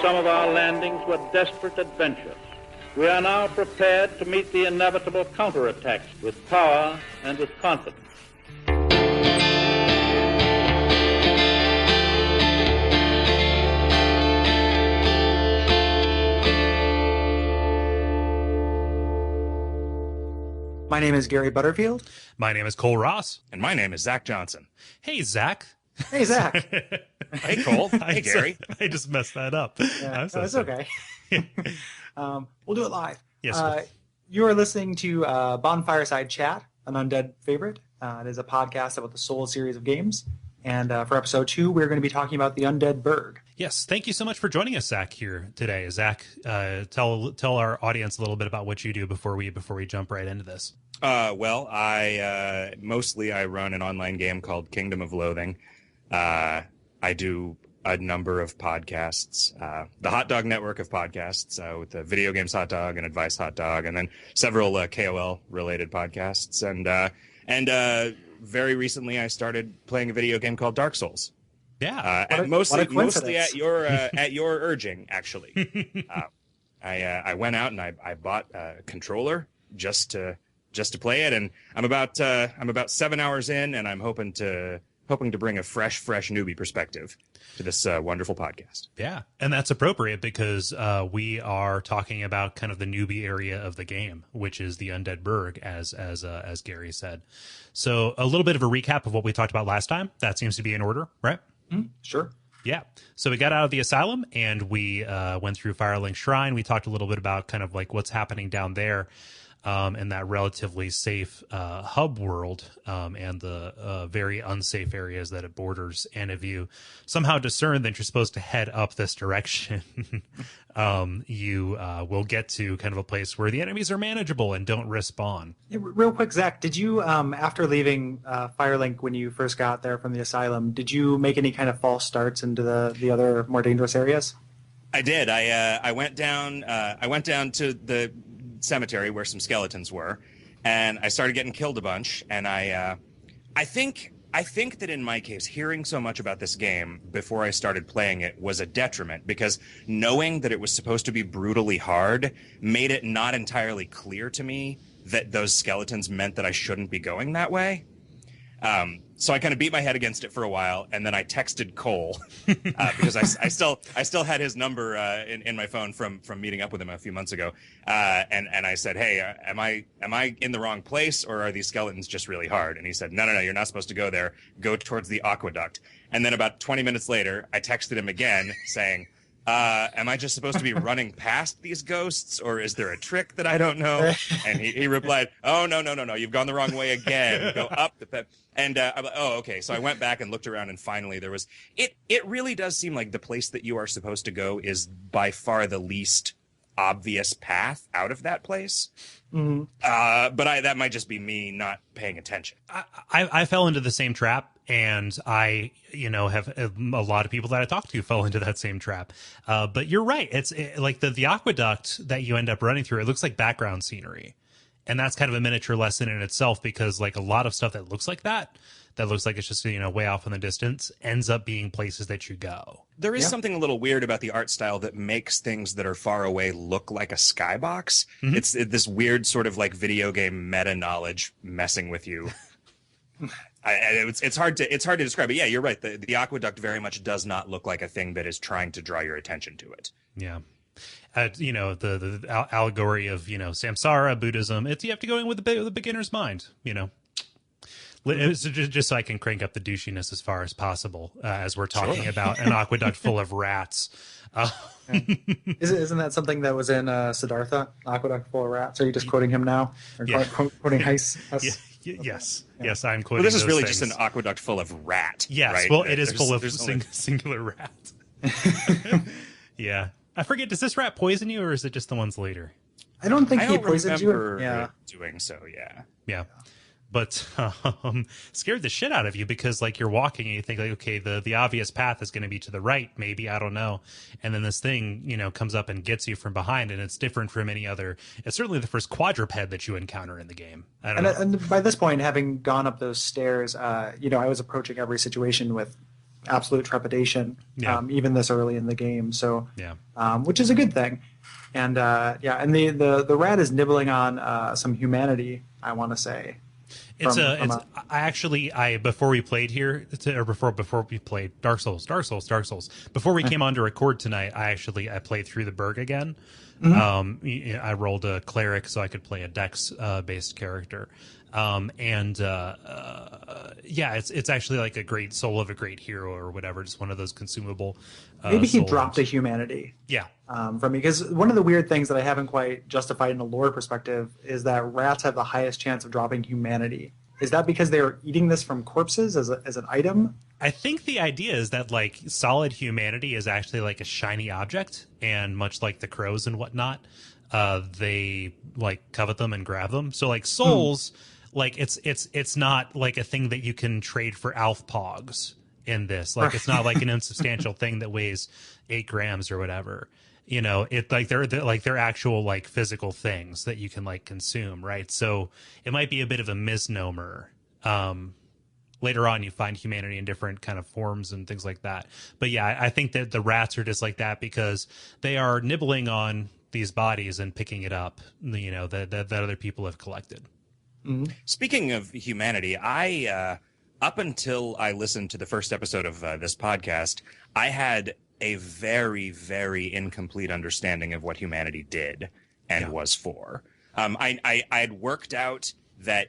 some of our landings were desperate adventures. We are now prepared to meet the inevitable counterattacks with power and with confidence. My name is Gary Butterfield. My name is Cole Ross. And my name is Zach Johnson. Hey, Zach. Hey, Zach. Hey, Cole. Hey, Gary. I just messed that up. Yeah, it's okay. We'll do it live. Yes. You are listening to Bonfireside Chat, an Undead favorite. It is a podcast about the Soul series of games. And for episode 2, we're going to be talking about the Undead Burg. Yes. Thank you so much for joining us, Zach, here today. Zach, tell our audience a little bit about what you do before we jump right into this. Well, I run an online game called Kingdom of Loathing. I do a number of podcasts, the Hot Dog Network of podcasts, with the Video Games Hot Dog and Advice Hot Dog, and then several KOL related podcasts. And very recently, I started playing a video game called Dark Souls. Yeah, and mostly at your urging, actually. I went out and I bought a controller just to play it, and I'm about 7 hours in, and I'm hoping to bring a fresh newbie perspective to this wonderful podcast. Yeah, and that's appropriate because we are talking about kind of the newbie area of the game, which is the Undead Burg, as Gary said. So a little bit of a recap of what we talked about last time. That seems to be in order, right? Sure. Yeah. So we got out of the asylum and we went through Firelink Shrine. We talked a little bit about kind of like what's happening down there. In that relatively safe hub world and the very unsafe areas that it borders. And if you somehow discern that you're supposed to head up this direction, you will get to kind of a place where the enemies are manageable and don't respawn. Yeah, real quick, Zach, did you, after leaving Firelink when you first got there from the asylum, did you make any kind of false starts into the other more dangerous areas? I did. I went down to the cemetery where some skeletons were, and I started getting killed a bunch. And I think that in my case, hearing so much about this game before I started playing it was a detriment, because knowing that it was supposed to be brutally hard made it not entirely clear to me that those skeletons meant that I shouldn't be going that way. So I kind of beat my head against it for a while, and then I texted Cole because I still had his number in my phone from meeting up with him a few months ago, and I said, hey, am I in the wrong place, or are these skeletons just really hard? And he said, no, you're not supposed to go there. Go towards the Aqueduct. And then about 20 minutes later, I texted him again saying, am I just supposed to be running past these ghosts, or is there a trick that I don't know? And he replied, oh, no, you've gone the wrong way again. Go up the and I'm like, oh, okay. So I went back and looked around, and finally there was it really does seem like the place that you are supposed to go is by far the least obvious path out of that place. Mm-hmm. But that might just be me not paying attention. I fell into the same trap, and I, have a lot of people that I talked to fell into that same trap. But you're right. It's like the aqueduct that you end up running through. It looks like background scenery, and that's kind of a miniature lesson in itself, because like a lot of stuff that looks like that looks like it's just, way off in the distance, ends up being places that you go. There is something a little weird about the art style that makes things that are far away look like a skybox. Mm-hmm. It's this weird sort of like video game meta knowledge messing with you. It's hard to describe. But yeah, you're right. The aqueduct very much does not look like a thing that is trying to draw your attention to it. Yeah. The allegory of, samsara, Buddhism, you have to go in with the beginner's mind, It's just so I can crank up the douchiness as far as possible as we're talking about an aqueduct full of rats. Isn't that something that was in Siddhartha, Aqueduct full of rats? Are you just quoting him now? Or quoting Hess? Yes, I'm quoting. Well, this is really things. just an aqueduct full of rat. Yes, right? Well, it is full of singular rats. Yeah. I forget, does this rat poison you, or is it just the ones later? I don't think he poisons you. Yeah, doing so. Yeah. But scared the shit out of you, because like you're walking and you think like, okay, the obvious path is going to be to the right, maybe, I don't know. And then this thing, comes up and gets you from behind, and it's different from any other. It's certainly the first quadruped that you encounter in the game. I don't know. And by this point, having gone up those stairs, I was approaching every situation with absolute trepidation, Yeah. even this early in the game. So, Yeah. which is a good thing. And and the rat is nibbling on some humanity, I want to say. Before we played here, before we played Dark Souls. Before we came on to record tonight, I played through the Burg again. I rolled a cleric so I could play a dex based character. It's actually like a great soul of a great hero or whatever, just one of those consumable. Maybe he souls. dropped a humanity. Yeah. From me, because one of the weird things that I haven't quite justified in a lore perspective is that rats have the highest chance of dropping humanity. Is that because they're eating this from corpses as an item? I think the idea is that like solid humanity is actually like a shiny object, and much like the crows and whatnot, they like covet them and grab them. So like souls, like it's not like a thing that you can trade for Alf Pogs in this. Like it's not like an insubstantial thing that weighs 8 grams or whatever. You know, it like they're actual like physical things that you can like consume, right? So it might be a bit of a misnomer. Later on, you find humanity in different kind of forms and things like that. But yeah, I think that the rats are just like that because they are nibbling on these bodies and picking it up, you know, that other people have collected. Mm-hmm. Speaking of humanity, I up until I listened to the first episode of this podcast, I had a very, very incomplete understanding of what humanity did and was for. I had worked out that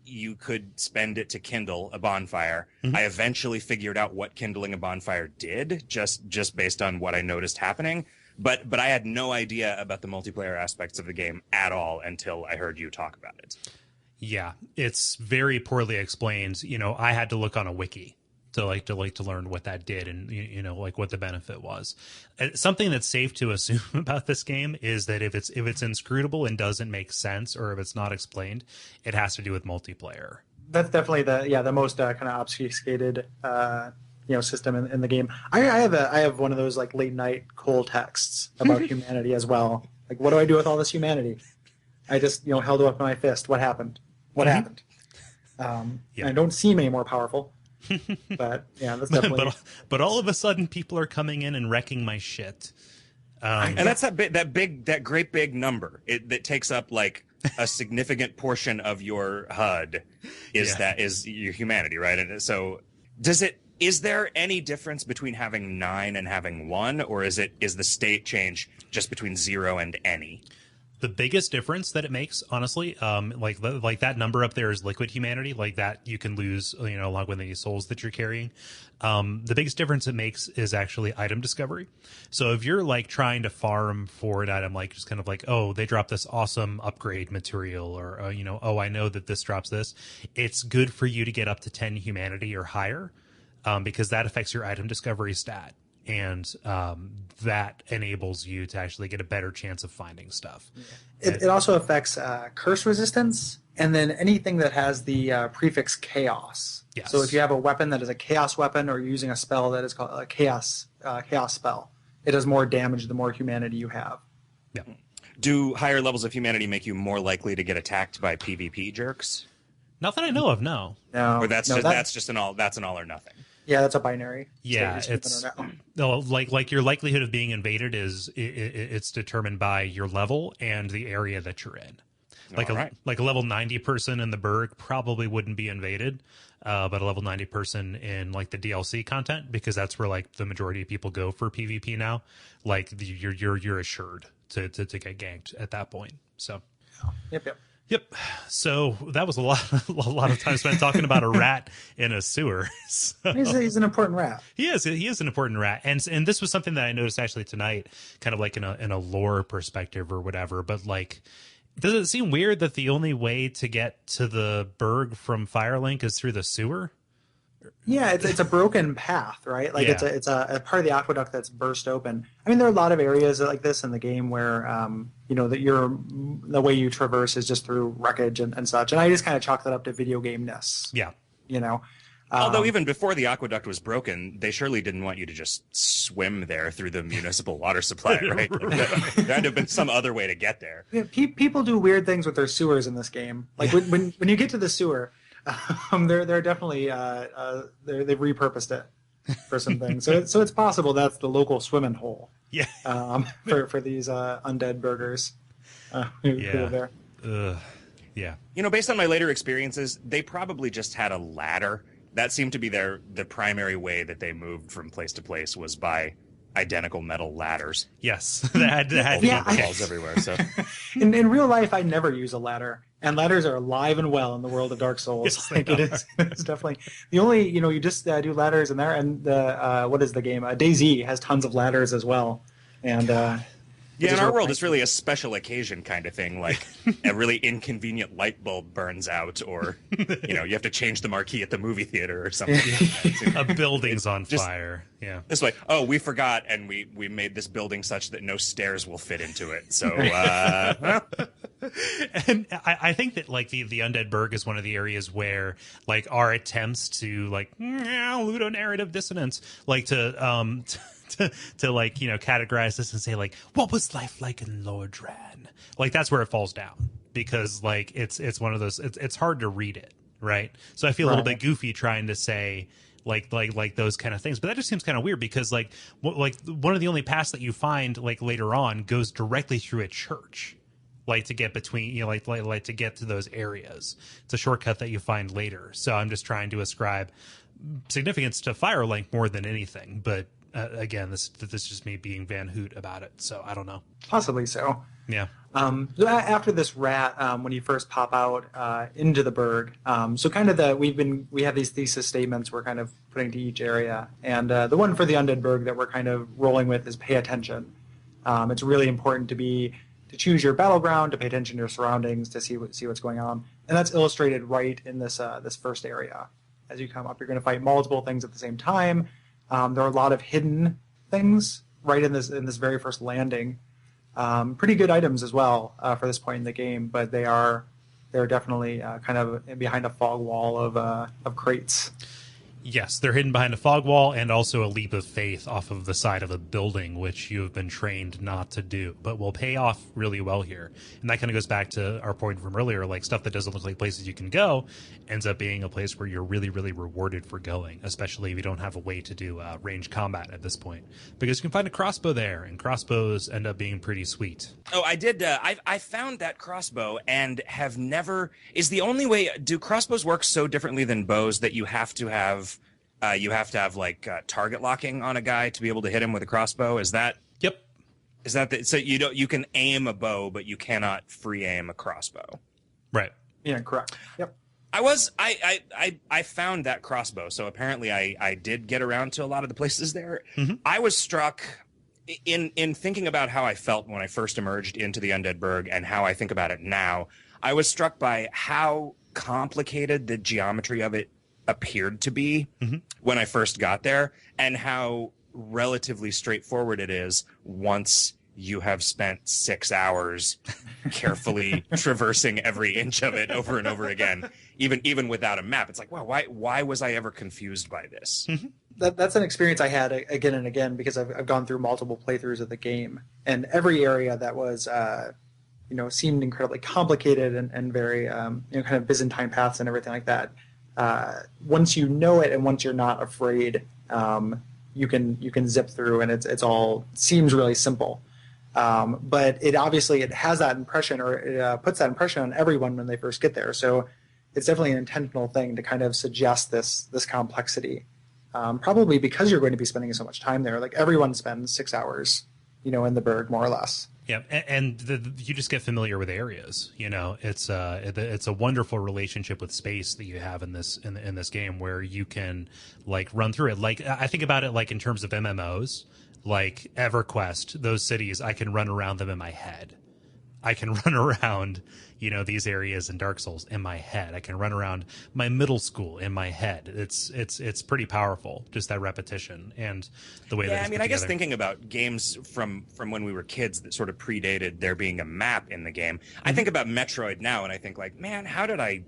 you could spend it to kindle a bonfire. Mm-hmm. I eventually figured out what kindling a bonfire did, just based on what I noticed happening. But I had no idea about the multiplayer aspects of the game at all until I heard you talk about it. Yeah, it's very poorly explained. You know, I had to look on a wiki to learn what that did and, you know, like what the benefit was. Something that's safe to assume about this game is that if it's inscrutable and doesn't make sense, or if it's not explained, it has to do with multiplayer. That's definitely the most kind of obfuscated system in the game. I have one of those like late night cold texts about humanity as well. Like, what do I do with all this humanity? I just held it up in my fist. What happened? What happened? I don't seem any more powerful. But yeah, that's definitely. but all of a sudden, people are coming in and wrecking my shit. And that's that great big number that takes up like a significant portion of your HUD is your humanity, right? And so is there any difference between having 9 and having 1, or is the state change just between 0 and any? The biggest difference that it makes, honestly, like that number up there is liquid humanity, like that you can lose, along with any souls that you're carrying. The biggest difference it makes is actually item discovery. So if you're like trying to farm for an item, like just kind of like, oh, they dropped this awesome upgrade material, or oh, I know that this drops this. It's good for you to get up to 10 humanity or higher, because that affects your item discovery stat. And that enables you to actually get a better chance of finding stuff. It also affects curse resistance, and then anything that has the prefix chaos. Yes. So if you have a weapon that is a chaos weapon, or you're using a spell that is called a chaos spell, it does more damage the more humanity you have. Yeah. Do higher levels of humanity make you more likely to get attacked by PvP jerks? Not that I know of, no. No. Or that's an all or nothing. Yeah, that's a binary. Yeah, like your likelihood of being invaded it's determined by your level and the area that you're in. Like a level 90 person in the Burg probably wouldn't be invaded, but a level 90 person in like the DLC content, because that's where like the majority of people go for PvP now. Like you're assured to get ganked at that point. So. Yep. So that was a lot of time spent talking about a rat in a sewer. So, he's an important rat. He is an important rat. And this was something that I noticed actually tonight, kind of like in a lore perspective or whatever. But like, does it seem weird that the only way to get to the Burg from Firelink is through the sewer? Yeah, it's a broken path, right? Like it's a part of the aqueduct that's burst open. I mean, there are a lot of areas like this in the game where that the way you traverse is just through wreckage and such. And I just kind of chalk that up to video game-ness. Yeah. Although even before the aqueduct was broken, they surely didn't want you to just swim there through the municipal water supply, right? There had to have been some other way to get there. Yeah, people do weird things with their sewers in this game. Like when you get to the sewer. They're definitely they've repurposed it. for some things. So it's possible that's the local swimming hole. Yeah. For these undead burgers who live there. Yeah. Based on my later experiences, they probably just had a ladder. That seemed to be the primary way that they moved from place to place was by identical metal ladders. Yes. that had walls everywhere. So in real life, I never use a ladder, and ladders are alive and well in the world of Dark Souls. Yes, It's definitely the only you just do ladders in there, and the what is the game? DayZ has tons of ladders as well, and. Yeah, in our world, it's really a special occasion kind of thing, like a really inconvenient light bulb burns out, or you have to change the marquee at the movie theater or something. A building's on fire. Yeah, it's like, oh, we forgot, and we made this building such that no stairs will fit into it. So, and I think that like the Undead Burg is one of the areas where like our attempts to like ludonarrative dissonance, like to like categorize this and say like what was life like in Lower Dran, like that's where it falls down, because like it's one of those, it's hard to read it, right? So I feel a little bit goofy trying to say like those kind of things, but that just seems kind of weird because like one of the only paths that you find like later on goes directly through a church, like to get between like to get to those areas. It's a shortcut that you find later. So I'm just trying to ascribe significance to Firelink more than anything, but again, this is just me being Van Hoot about it, so I don't know. Possibly so. Yeah. After this rat, when you first pop out into the Burg, so kind of we have these thesis statements we're kind of putting to each area, and the one for the Undead Burg that we're kind of rolling with is pay attention. It's really important to choose your battleground, to pay attention to your surroundings, to see what's going on, and that's illustrated right in this first area. As you come up, you're going to fight multiple things at the same time. There are a lot of hidden things right in this very first landing. Pretty good items as well for this point in the game, but they're definitely kind of behind a fog wall of crates. Yes, they're hidden behind a fog wall and also a leap of faith off of the side of a building, which you have been trained not to do, but will pay off really well here. And that kind of goes back to our point from earlier, like stuff that doesn't look like places you can go ends up being a place where you're really, really rewarded for going, especially if you don't have a way to do range combat at this point. Because you can find a crossbow there, and crossbows end up being pretty sweet. Oh, I did. I found that crossbow and have never... Is the only way... Do crossbows work so differently than bows that you have to have like target locking on a guy to be able to hit him with a crossbow? Is that? Yep. Is that so? You can aim a bow, but you cannot free aim a crossbow. Right. Yeah. Correct. Yep. I found that crossbow, so apparently I did get around to a lot of the places there. Mm-hmm. I was struck in thinking about how I felt when I first emerged into the Undead Burg and how I think about it now. I was struck by how complicated the geometry of it appeared to be when I first got there, and how relatively straightforward it is once you have spent 6 hours carefully traversing every inch of it over and over again, even without a map. It's like, wow, why was I ever confused by this? Mm-hmm. That's an experience I had again and again, because I've gone through multiple playthroughs of the game, and every area that was seemed incredibly complicated and very kind of Byzantine paths and everything like that. Once you know it and once you're not afraid, you can zip through, and it's all seems really simple. But it has that impression, or it puts that impression on everyone when they first get there. So it's definitely an intentional thing to kind of suggest this complexity. Probably because you're going to be spending so much time there. Like everyone spends 6 hours, in the Burg, more or less. Yeah, and you just get familiar with areas. It's a wonderful relationship with space that you have in this game, where you can like run through it. Like I think about it like in terms of MMOs, like EverQuest. Those cities, I can run around them in my head. I can run around, these areas in Dark Souls in my head. I can run around my middle school in my head. It's pretty powerful, just that repetition and the way that it's put I guess together. thinking about games from when we were kids that sort of predated there being a map in the game, I think about Metroid now, and I think like, man, how did I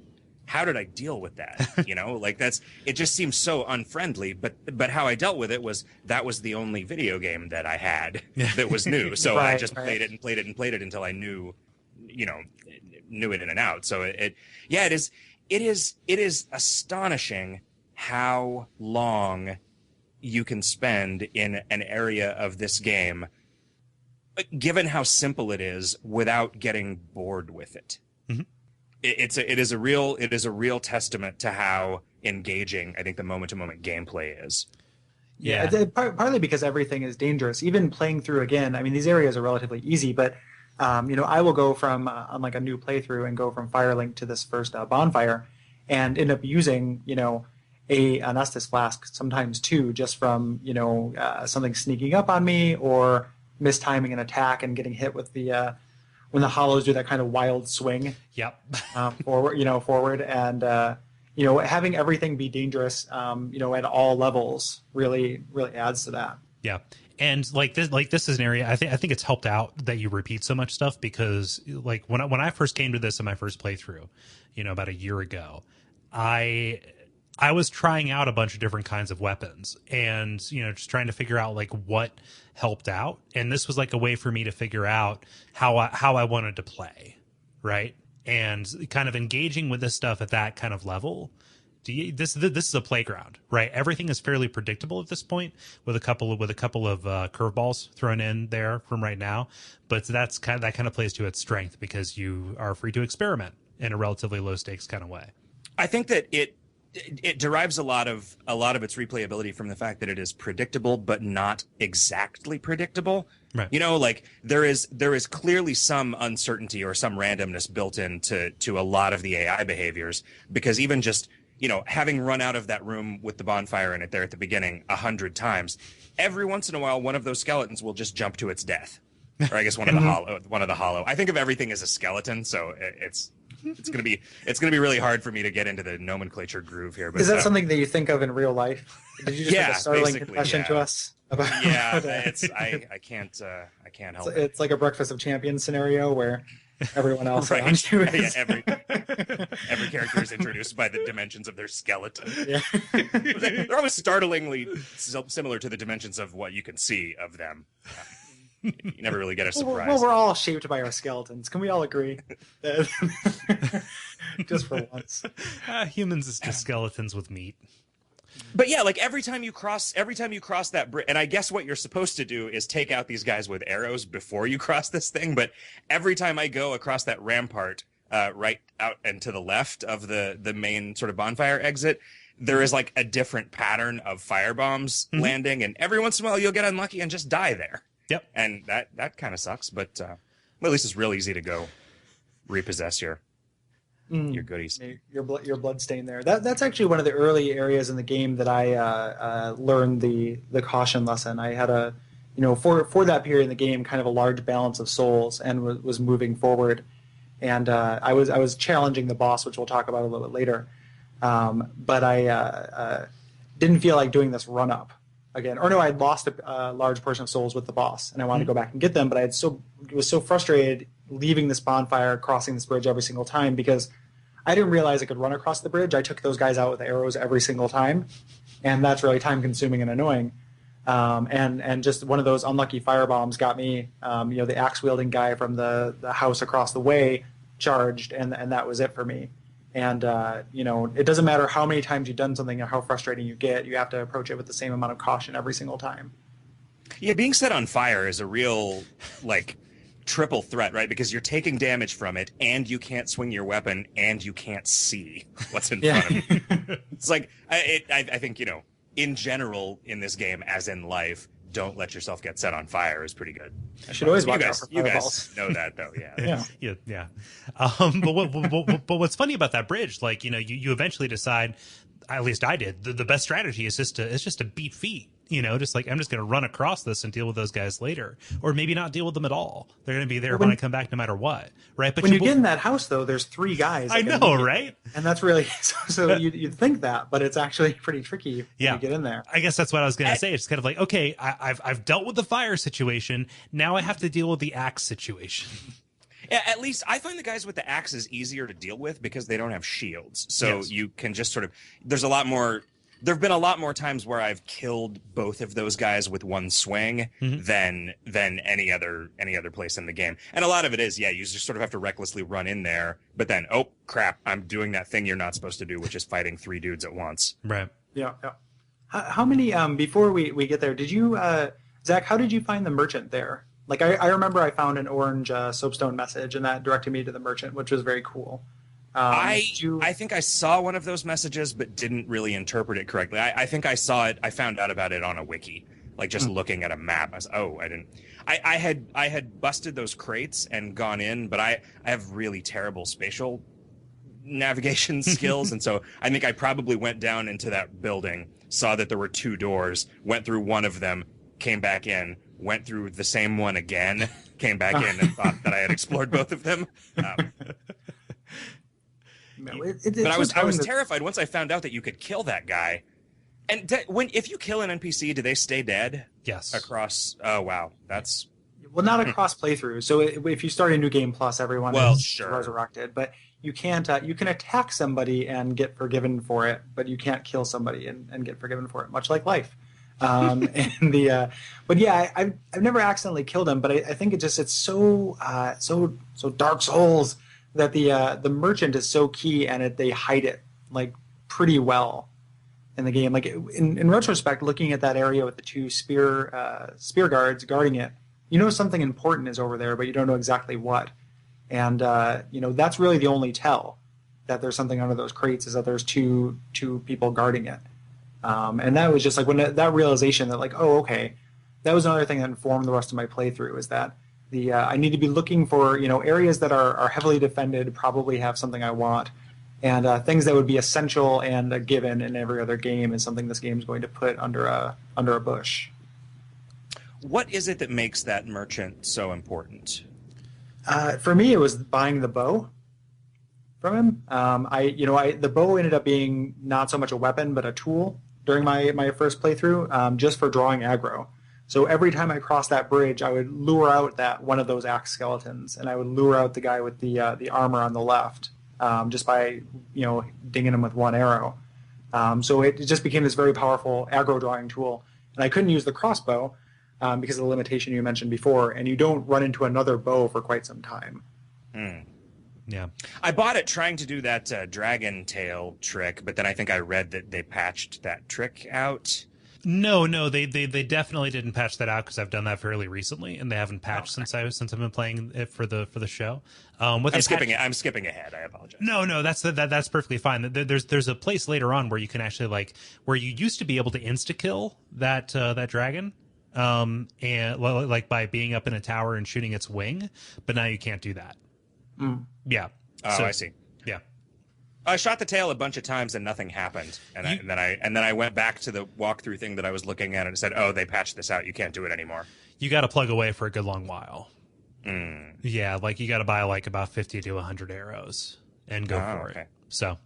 deal with that? Like it just seems so unfriendly, but how I dealt with it was that was the only video game that I had that was new. So I just played it and played it and played it until I knew it in and out. So it is astonishing how long you can spend in an area of this game, given how simple it is, without getting bored with it. Mm-hmm. It is a real testament to how engaging I think the moment-to-moment gameplay is. Yeah, partly because everything is dangerous. Even playing through again, I mean, these areas are relatively easy, but I will go from on like a new playthrough and go from Firelink to this first bonfire, and end up using an Estus flask, sometimes two, just from something sneaking up on me or mistiming an attack and getting hit with the when the hollows do that kind of wild swing. Yep. Forward, and having everything be dangerous, at all levels really adds to that. Yeah. And this is an area I think it's helped out that you repeat so much stuff, because like when I first came to this in my first playthrough, about a year ago, I was trying out a bunch of different kinds of weapons and, just trying to figure out like what helped out. And this was like a way for me to figure out how I wanted to play. Right. And kind of engaging with this stuff at that kind of level. This is a playground, right? Everything is fairly predictable at this point, with a couple of curveballs thrown in there from right now. But that kind of plays to its strength, because you are free to experiment in a relatively low stakes kind of way. I think that it derives a lot of its replayability from the fact that it is predictable, but not exactly predictable. Right. Like there is clearly some uncertainty or some randomness built into a lot of the AI behaviors, because even just having run out of that room with the bonfire in it there at the beginning 100 times, every once in a while one of those skeletons will just jump to its death, or I guess one of the hollow. I think of everything as a skeleton, so it's gonna be really hard for me to get into the nomenclature groove here. But is that something that you think of in real life? Did you just make a startling confession to us about? Yeah, I can't help it. It's like a Breakfast of Champions scenario where everyone else right. around you is... every character is introduced by the dimensions of their skeleton. Yeah. They're always startlingly similar to the dimensions of what you can see of them. You never really get a surprise. Well, we're all shaped by our skeletons. Can we all agree? Just for once. Humans is just skeletons with meat. But yeah, like every time you cross that bridge, and I guess what you're supposed to do is take out these guys with arrows before you cross this thing. But every time I go across that rampart, right out and to the left of the main sort of bonfire exit, there is like a different pattern of firebombs landing, and every once in a while you'll get unlucky and just die there. Yep. And that kind of sucks, but at least it's real easy to go repossess your goodies. Your blood stain there. That's actually one of the early areas in the game that I learned the caution lesson. I had for that period in the game kind of a large balance of souls and was moving forward, and I was challenging the boss, which we'll talk about a little bit later. But I didn't feel like doing this run up again, or no, I'd lost a large portion of souls with the boss, and I wanted to go back and get them, but I was so frustrated leaving this bonfire, crossing this bridge every single time, because I didn't realize I could run across the bridge. I took those guys out with arrows every single time, and that's really time consuming and annoying. And just one of those unlucky firebombs got me. The axe wielding guy from the house across the way charged, and that was it for me. And, it doesn't matter how many times you've done something or how frustrating you get, you have to approach it with the same amount of caution every single time. Yeah, being set on fire is a real, triple threat, right? Because you're taking damage from it, and you can't swing your weapon, and you can't see what's in front of you. It's like, I think, in general, in this game, as in life, don't let yourself get set on fire is pretty good. I should always watch out for fireballs. You guys know that, though, yeah. Yeah. But what's funny about that bridge, you eventually decide, at least I did, the best strategy is just to beat feet. Just like, I'm just going to run across this and deal with those guys later, or maybe not deal with them at all. They're going to be there when I come back, no matter what, right? But when you get in that house, though, there's 3 guys. I know, right? And that's really so you'd think that, but it's actually pretty tricky when you get in there. I guess that's what I was going to say. It's kind of like, okay, I've dealt with the fire situation. Now I have to deal with the axe situation. Yeah, at least I find the guys with the axes easier to deal with because they don't have shields. So you can just sort of. There have been a lot more times where I've killed both of those guys with one swing than any other place in the game. And a lot of it is, you just sort of have to recklessly run in there, but then, oh crap, I'm doing that thing you're not supposed to do, which is fighting 3 dudes at once. Right. Yeah. How many, before we get there, did you, Zach, how did you find the merchant there? Like, I remember I found an orange soapstone message, and that directed me to the merchant, which was very cool. I think I saw one of those messages, but didn't really interpret it correctly. I think I saw it. I found out about it on a wiki, like just looking at a map. I was, I didn't. I had busted those crates and gone in, but I have really terrible spatial navigation skills, and so I think I probably went down into that building, saw that there were 2 doors, went through one of them, came back in, went through the same one again, came back in, and thought that I had explored both of them. But I was terrified once I found out that you could kill that guy. And if you kill an NPC, do they stay dead? Yes. Across. Oh wow, that's. Well, not across playthrough. So if you start a new game plus, everyone is resurrected. But you can't. You can attack somebody and get forgiven for it, but you can't kill somebody and get forgiven for it. Much like life. But yeah, I've never accidentally killed him. But I think it's so Dark Souls that the merchant is so key, and they hide it like pretty well in the game. Like in retrospect, looking at that area with the 2 spear guards guarding it, you know something important is over there, but you don't know exactly what. And that's really the only tell that there's something under those crates, is that there's two people guarding it. And that was just like when that realization that, like, oh, okay, that was another thing that informed the rest of my playthrough, is that I need to be looking for areas that are heavily defended, probably have something I want, and things that would be essential and a given in every other game is something this game is going to put under a bush. What is it that makes that merchant so important? For me, it was buying the bow from him. The bow ended up being not so much a weapon but a tool during my first playthrough, just for drawing aggro. So every time I crossed that bridge, I would lure out one of those axe skeletons, and I would lure out the guy with the armor on the left, just by dinging him with one arrow. So it just became this very powerful aggro drawing tool. And I couldn't use the crossbow because of the limitation you mentioned before, and you don't run into another bow for quite some time. Yeah, I bought it trying to do that dragon tail trick, but then I think I read that they patched that trick out. No, they definitely didn't patch that out, because I've done that fairly recently, and they haven't patched since I've been playing it for the show. I'm skipping ahead. I apologize. No, that's perfectly fine. There's a place later on where you can actually, where you used to be able to insta kill that dragon, and like by being up in a tower and shooting its wing, but now you can't do that. Yeah. Oh, I see. Yeah. I shot the tail a bunch of times and nothing happened, and then I went back to the walkthrough thing that I was looking at, and it said, "Oh, they patched this out. You can't do it anymore." You got to plug away for a good long while. Yeah, you got to buy about 50 to 100 arrows and go for it. So,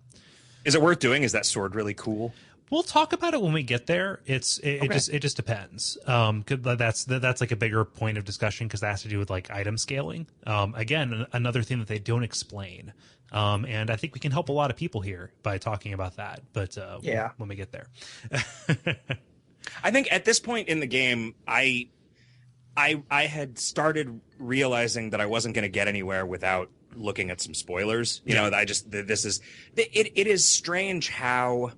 is it worth doing? Is that sword really cool? We'll talk about it when we get there. It just depends. That's like a bigger point of discussion, because that has to do with item scaling. Again, another thing that they don't explain. And I think we can help a lot of people here by talking about that. But when we get there, I think at this point in the game, I had started realizing that I wasn't going to get anywhere without looking at some spoilers. It is strange how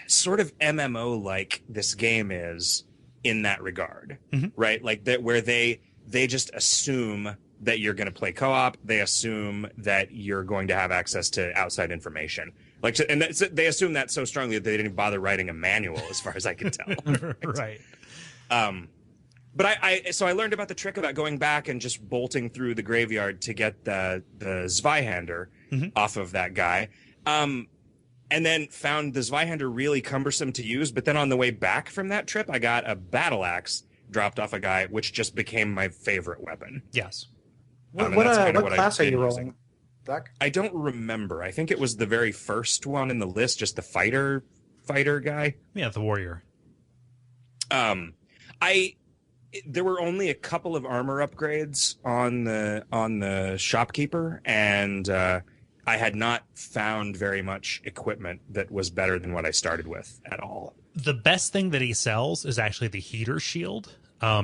sort of MMO like this game is in that regard, right? Like that, where they just assume that you're going to play co-op. They assume that you're going to have access to outside information. They assume that so strongly that they didn't bother writing a manual, as far as I can tell. Right. But I learned about the trick about going back and just bolting through the graveyard to get the Zweihander off of that guy. And then found the Zweihander really cumbersome to use. But then on the way back from that trip, I got a battle axe dropped off a guy, which just became my favorite weapon. Yes. What class are you rolling, Duck? I don't remember. I think it was the very first one in the list, just the fighter guy. Yeah, the warrior. There were only a couple of armor upgrades on the shopkeeper, and I had not found very much equipment that was better than what I started with at all. The best thing that he sells is actually the heater shield,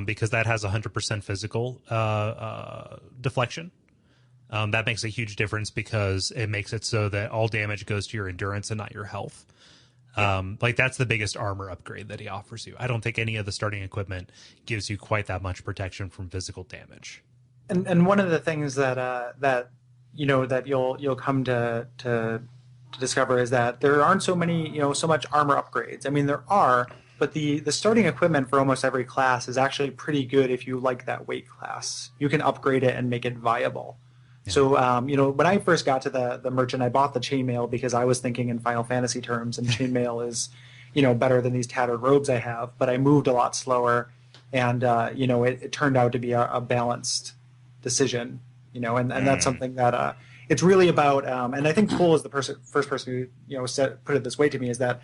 because that has 100% physical deflection. That makes a huge difference, because it makes it so that all damage goes to your endurance and not your health. Like that's the biggest armor upgrade that he offers you. I don't think any of the starting equipment gives you quite that much protection from physical damage. And one of the things that that you'll come to discover is that there aren't so much armor upgrades. I mean, there are, but the starting equipment for almost every class is actually pretty good if you like that weight class. You can upgrade it and make it viable. Yeah. So, when I first got to the merchant, I bought the chainmail because I was thinking in Final Fantasy terms, and chainmail is, better than these tattered robes I have. But I moved a lot slower, and it turned out to be a balanced decision. And that's something that it's really about. And I think Cole is the first person who put it this way to me, is that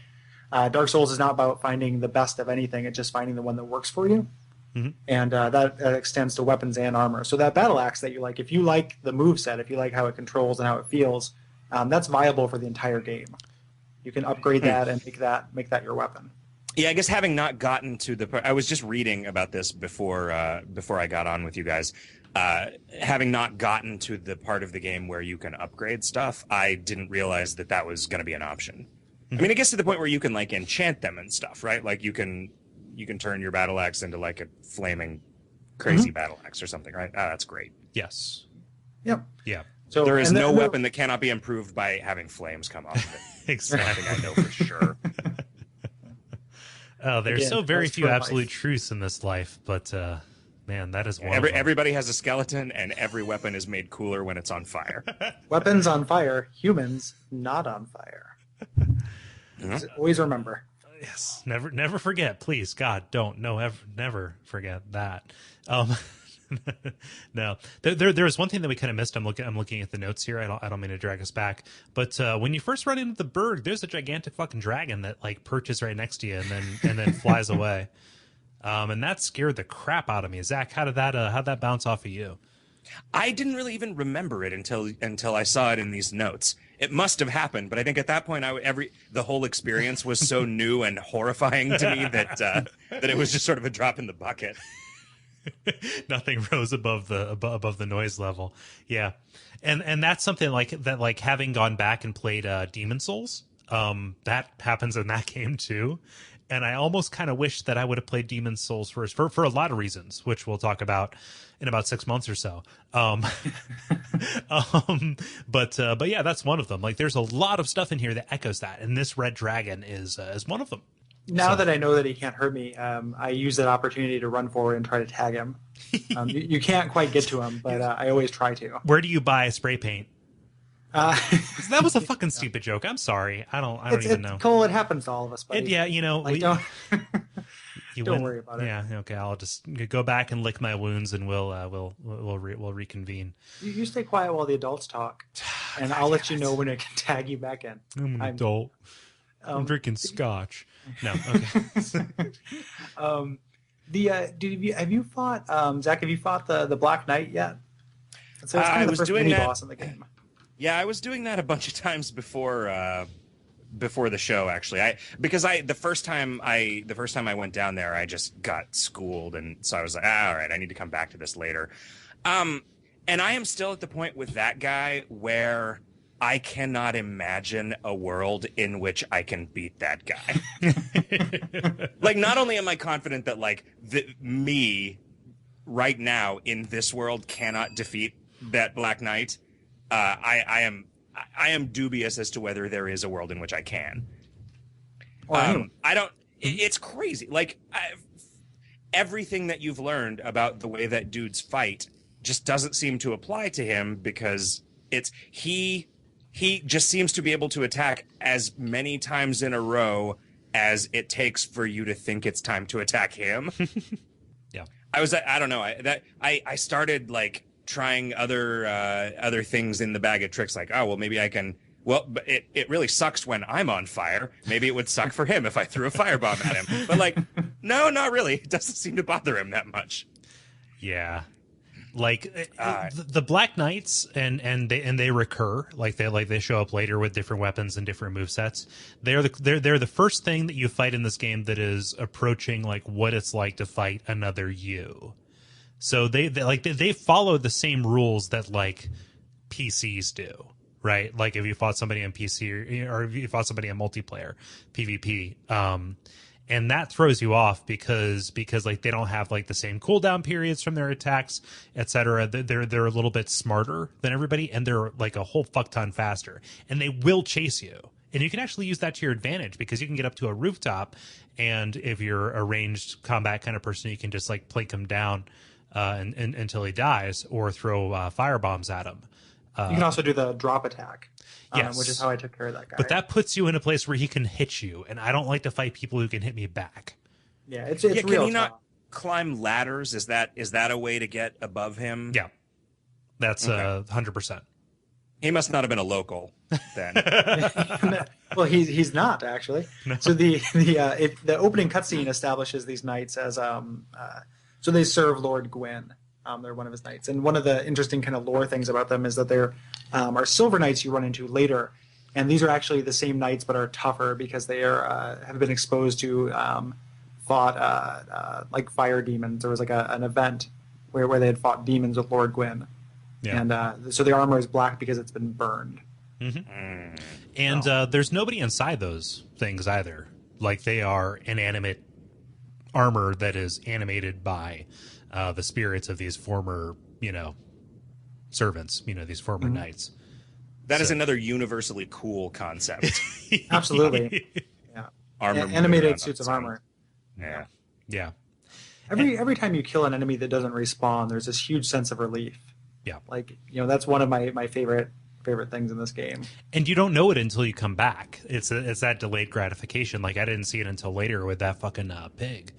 Dark Souls is not about finding the best of anything; it's just finding the one that works for you. Mm-hmm. And that extends to weapons and armor. So that battle axe that you like, if you like the moveset, if you like how it controls and how it feels, that's viable for the entire game. You can upgrade that and make that your weapon. Yeah, I guess having not gotten to I was just reading about this before I got on with you guys. Having not gotten to the part of the game where you can upgrade stuff, I didn't realize that was going to be an option. Mm-hmm. I mean, it gets to the point where you can like enchant them and stuff, right? Like you can turn your battle axe into like a flaming crazy battle axe or something, right? That's great. Yes. Yep. Yeah. So there is no weapon that cannot be improved by having flames come off of it. Exactly. I know for sure. Oh, there's so very few absolute truths in this life, but man, that is one. Everybody has a skeleton, and every weapon is made cooler when it's on fire. Weapons on fire, humans not on fire. Always remember. Yes, never forget, please, God, don't, never forget that. No, there was one thing that we kind of missed. I'm looking at the notes here. I don't mean to drag us back, but when you first run into the Burg, there's a gigantic fucking dragon that like perches right next to you and then flies away. And that scared the crap out of me. Zach, how'd that bounce off of you? I didn't really even remember it until I saw it in these notes. It must have happened, but I think at that point the whole experience was so new and horrifying to me that it was just sort of a drop in the bucket. Nothing rose above the noise level. Yeah, and that's something like that. Like having gone back and played Demon Souls, that happens in that game too. And I almost kind of wish that I would have played Demon's Souls first for a lot of reasons, which we'll talk about in about 6 months or so. But yeah, that's one of them. Like there's a lot of stuff in here that echoes that. And this red dragon is one of them. Now that I know that he can't hurt me, I use that opportunity to run forward and try to tag him. You can't quite get to him, but I always try to. Where do you buy spray paint? That was a fucking stupid joke. I'm sorry. I don't even know. Cole, it happens to all of us. Buddy. Don't worry about it. Yeah, okay. I'll just go back and lick my wounds, and we'll reconvene. You stay quiet while the adults talk, and I'll let you know when I can tag you back in. I'm an adult. I'm drinking scotch. No, okay. Have you fought Zach? Have you fought the Black Knight yet? So it's kind of the first mini boss in the game. Yeah, I was doing that a bunch of times before the show. Actually, the first time I went down there, I just got schooled, and so I was like, all right, I need to come back to this later. And I am still at the point with that guy where I cannot imagine a world in which I can beat that guy. Like, not only am I confident that like me right now in this world cannot defeat that Black Knight. I am dubious as to whether there is a world in which I can. I don't. It's crazy. Like everything that you've learned about the way that dudes fight just doesn't seem to apply to him because he just seems to be able to attack as many times in a row as it takes for you to think it's time to attack him. Yeah, I don't know. I started like trying other things in the bag of tricks, like, oh well, maybe I can. Well, but it really sucks when I'm on fire. Maybe it would suck for him if I threw a firebomb at him. But like, no, not really. It doesn't seem to bother him that much. Yeah, like the Black Knights and they recur. Like they show up later with different weapons and different movesets. They're the first thing that you fight in this game that is approaching like what it's like to fight another you. So they follow the same rules that like PCs do, right? Like if you fought somebody in PC or if you fought somebody in multiplayer PvP, and that throws you off because like they don't have like the same cooldown periods from their attacks, etc. They're a little bit smarter than everybody, and they're like a whole fuck ton faster, and they will chase you. And you can actually use that to your advantage because you can get up to a rooftop, and if you're a ranged combat kind of person, you can just like plink him down until he dies, or throw fire bombs at him. You can also do the drop attack, yes, which is how I took care of that guy. But that puts you in a place where he can hit you, and I don't like to fight people who can hit me back. Yeah, it's real. Can he not climb ladders? Is that a way to get above him? Yeah, that's 100%. He must not have been a local then. Well, he's not actually. No. So the opening cutscene establishes these knights as so they serve Lord Gwyn. They're one of his knights, and one of the interesting kind of lore things about them is that there are silver knights you run into later, and these are actually the same knights but are tougher because they are have been exposed to fought like fire demons. There was like an event where they had fought demons with Lord Gwyn. Yeah. And so the armor is black because it's been burned. Mm-hmm. And there's nobody inside those things either. Like they are inanimate armor that is animated by the spirits of these former, servants, these former knights. That is another universally cool concept. Absolutely. Yeah. Armor animated suits of armor. Yeah. Yeah. Every time you kill an enemy that doesn't respawn, there's this huge sense of relief. Yeah. Like, that's one of my favorite things in this game. And you don't know it until you come back. It's that delayed gratification. Like I didn't see it until later with that fucking pig,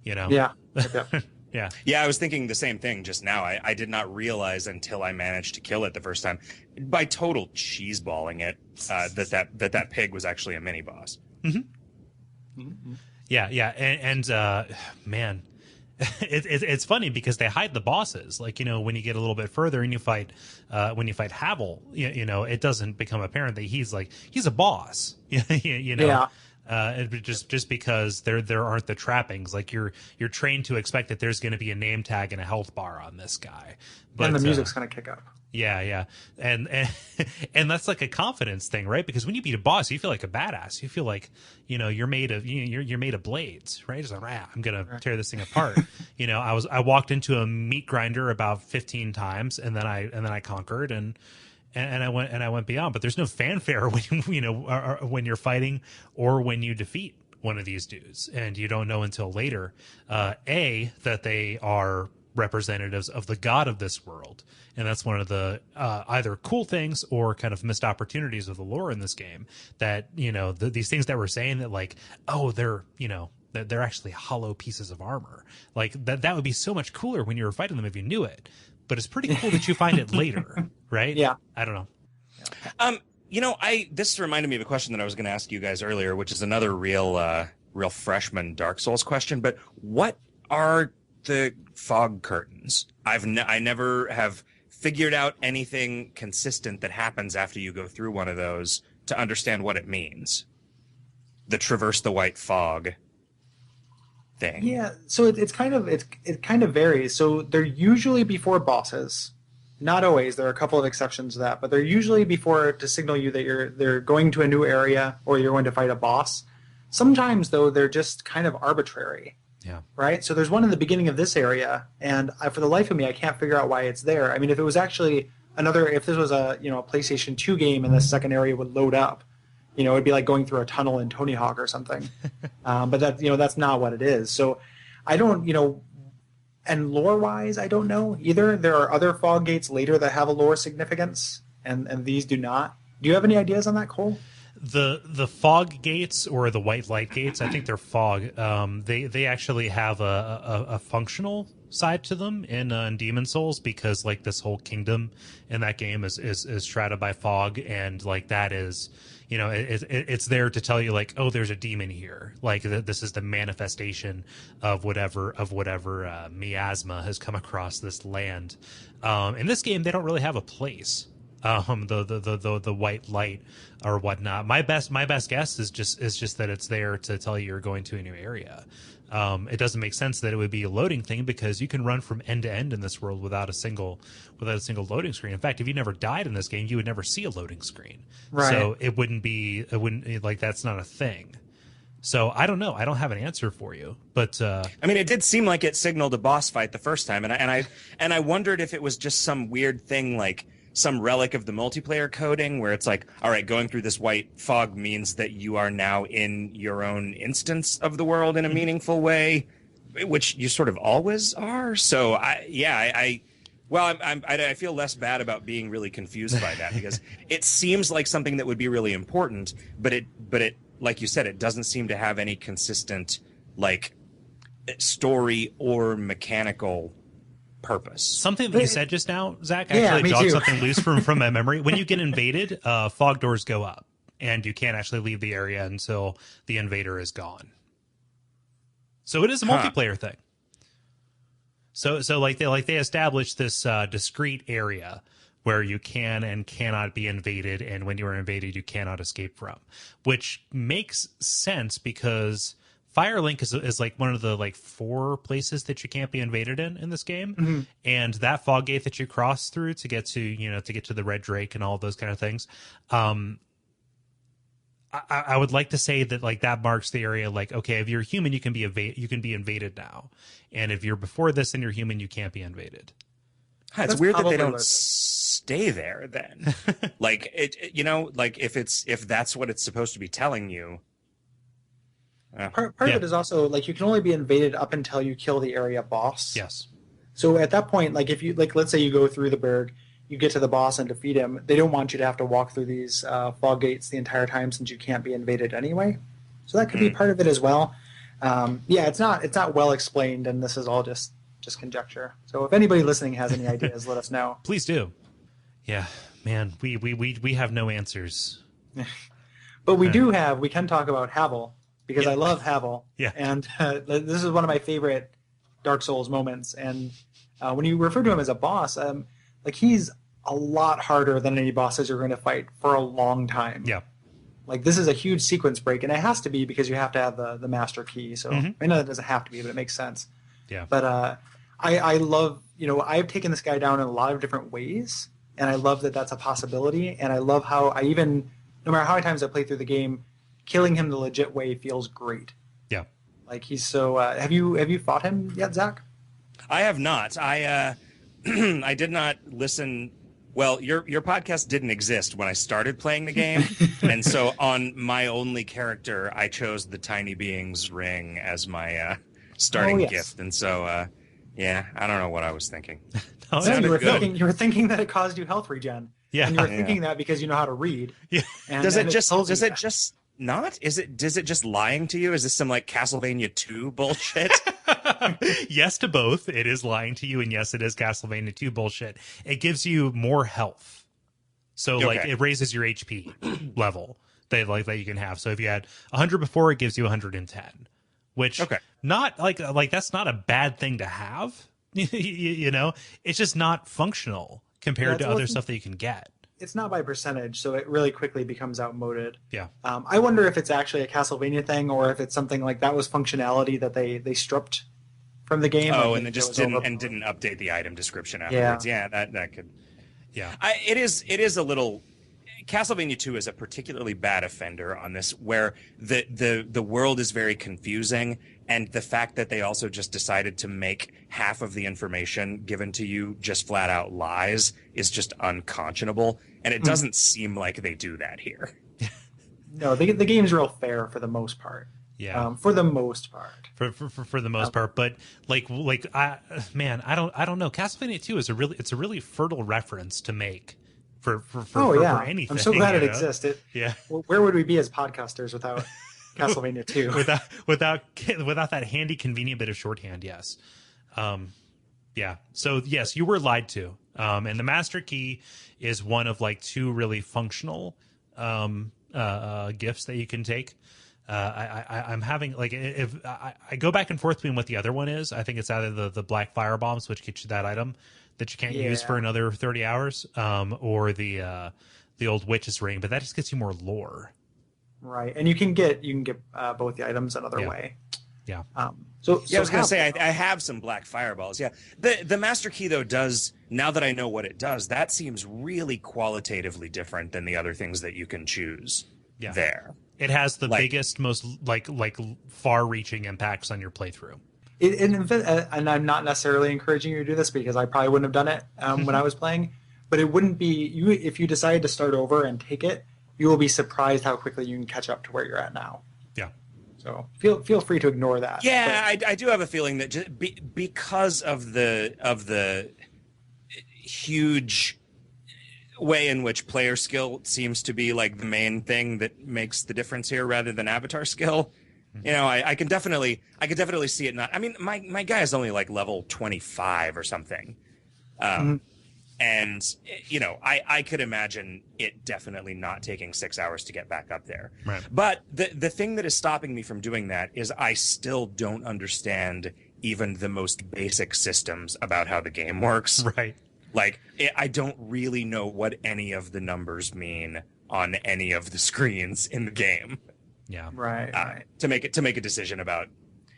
Yeah. Yeah. Yeah, I was thinking the same thing just now. I did not realize until I managed to kill it the first time, by total cheeseballing it, that pig was actually a mini boss. Mm-hmm. Mm-hmm. Yeah. And man, it's funny because they hide the bosses. Like, when you get a little bit further and you fight Havel, it doesn't become apparent that he's a boss. Yeah. Just because there aren't the trappings. Like you're trained to expect that there's going to be a name tag and a health bar on this guy. But and the music's going to kick up. Yeah. And that's like a confidence thing, right? Because when you beat a boss, you feel like a badass. You feel like, you're made of blades, right? It's like, I'm going to tear this thing apart. I walked into a meat grinder about 15 times and then I conquered and I went beyond, but there's no fanfare when you're fighting or when you defeat one of these dudes, and you don't know until later, that they are representatives of the god of this world, and that's one of the either cool things or kind of missed opportunities of the lore in this game. That these things that we're saying that like, oh, they're they're actually hollow pieces of armor. Like that would be so much cooler when you were fighting them if you knew it. But it's pretty cool that you find it later, right? Yeah. I don't know. This reminded me of a question that I was going to ask you guys earlier, which is another real freshman Dark Souls question. But what are the fog curtains? I never have figured out anything consistent that happens after you go through one of those to understand what it means. The traverse the white fog thing. Yeah, so it kind of varies. So they're usually before bosses. Not always. There are a couple of exceptions to that, but they're usually before to signal you that they're going to a new area or you're going to fight a boss. Sometimes though they're just kind of arbitrary. Yeah. Right? So there's one in the beginning of this area, and for the life of me I can't figure out why it's there. I mean, if it was actually if this was a PlayStation 2 game and the second area would load up, it'd be like going through a tunnel in Tony Hawk or something. But that's not what it is. So I don't, and lore-wise, I don't know either. There are other fog gates later that have a lore significance, and these do not. Do you have any ideas on that, Cole? The fog gates or the white light gates, I think they're fog. They actually have a functional side to them in Demon Souls, because like this whole kingdom in that game is shrouded by fog, and like that is, it's there to tell you like, oh, there's a demon here. Like this is the manifestation of whatever miasma has come across this land. In this game, they don't really have a place. The white light or whatnot. My best guess is just that it's there to tell you you're going to a new area. It doesn't make sense that it would be a loading thing because you can run from end to end in this world without a single loading screen. In fact, if you never died in this game, you would never see a loading screen. Right. So it wouldn't like that's not a thing. So I don't know. I don't have an answer for you, but I mean, it did seem like it signaled a boss fight the first time, and I wondered if it was just some weird thing, like some relic of the multiplayer coding, where it's like, all right, going through this white fog means that you are now in your own instance of the world in a meaningful way, which you sort of always are. So I feel less bad about being really confused by that because it seems like something that would be really important, but it. Like you said, it doesn't seem to have any consistent, like, story or mechanical purpose. Something that you said just now, Zach, actually jogged something loose from my memory. When you get invaded, fog doors go up, and you can't actually leave the area until the invader is gone. So it is a multiplayer thing. So they established this discrete area where you can and cannot be invaded, and when you are invaded, you cannot escape from, which makes sense because Firelink is like one of the like 4 places that you can't be invaded in this game, and that fog gate that you cross through to get to the Red Drake and all those kind of things. I would like to say that like that marks the area. Like, okay, if you're human, you can be invaded now, and if you're before this and you're human, you can't be invaded. It's weird that they don't stay there then. Like it, like if that's what it's supposed to be telling you. Part of it is also like you can only be invaded up until you kill the area boss. Yes. So at that point, like if you let's say you go through the Burg, you get to the boss and defeat him. They don't want you to have to walk through these fog gates the entire time since you can't be invaded anyway. So that could be part of it as well. It's not well explained, and this is all just conjecture. So if anybody listening has any ideas, let us know. Please do. Yeah, man, we have no answers. But we can talk about Havel, because I love Havel. Yeah. And this is one of my favorite Dark Souls moments. And when you refer to him as a boss, like he's a lot harder than any bosses you're going to fight for a long time. Yeah. Like this is a huge sequence break, and it has to be because you have to have the master key. So I know that doesn't have to be, but it makes sense. Yeah. But I love, I've taken this guy down in a lot of different ways, and I love that that's a possibility. And I love how no matter how many times I play through the game, killing him the legit way feels great. Yeah. Like he's so. Have you fought him yet, Zach? I have not. I I did not listen. Well, your podcast didn't exist when I started playing the game, and so on my only character, I chose the Tiny Beings ring as my starting gift, and so I don't know what I was thinking. You were thinking that it caused you health regen. Yeah, and you were thinking that because you know how to read. Yeah. Does it just not? Is it just lying to you? Is this some like Castlevania 2 bullshit? Yes to both. It is lying to you, and yes, it is Castlevania 2 bullshit. It gives you more health, so like it raises your HP level that you can have. So if you had 100 before, it gives you 110, which not like that's not a bad thing to have. It's just not functional compared to other stuff that you can get. It's not by percentage, so it really quickly becomes outmoded. Yeah. I wonder if it's actually a Castlevania thing, or if it's something like that was functionality that they stripped from the game. Oh, and they just didn't update the item description afterwards. Yeah, that could. Yeah. It is a little. Castlevania 2 is a particularly bad offender on this, where the world is very confusing, and the fact that they also just decided to make half of the information given to you just flat out lies is just unconscionable, and it doesn't seem like they do that here. No, the game's real fair for the most part. Yeah, for the most part. For the most part, but I don't know. Castlevania 2 is a really fertile reference to make. For anything. I'm so glad it existed. Yeah. Where would we be as podcasters without Castlevania 2? without that handy, convenient bit of shorthand, yes. Yeah. So yes, you were lied to. And the master key is one of like 2 really functional gifts that you can take. I'm having like if I go back and forth between what the other one is. I think it's either the black fire bombs, which gets you that item that you can't use for another 30 hours, or the old witch's ring, but that just gets you more lore. Right, and you can get both the items another way. Yeah. So I was going to say I have some black fireballs. Yeah, the master key though does, now that I know what it does, that seems really qualitatively different than the other things that you can choose. Yeah. There, it has the biggest, most like far-reaching impacts on your playthrough. And I'm not necessarily encouraging you to do this because I probably wouldn't have done it when I was playing. But it wouldn't be you if you decided to start over and take it. You will be surprised how quickly you can catch up to where you're at now. Yeah. So feel free to ignore that. Yeah, I do have a feeling that just because of the huge way in which player skill seems to be like the main thing that makes the difference here, rather than avatar skill. You know, I can definitely see it not. I mean, my guy is only like level 25 or something. And, you know, I could imagine it definitely not taking 6 hours to get back up there. Right. But the thing that is stopping me from doing that is I still don't understand even the most basic systems about how the game works. Right. Like, I don't really know what any of the numbers mean on any of the screens in the game. Yeah. Right. To make a decision about.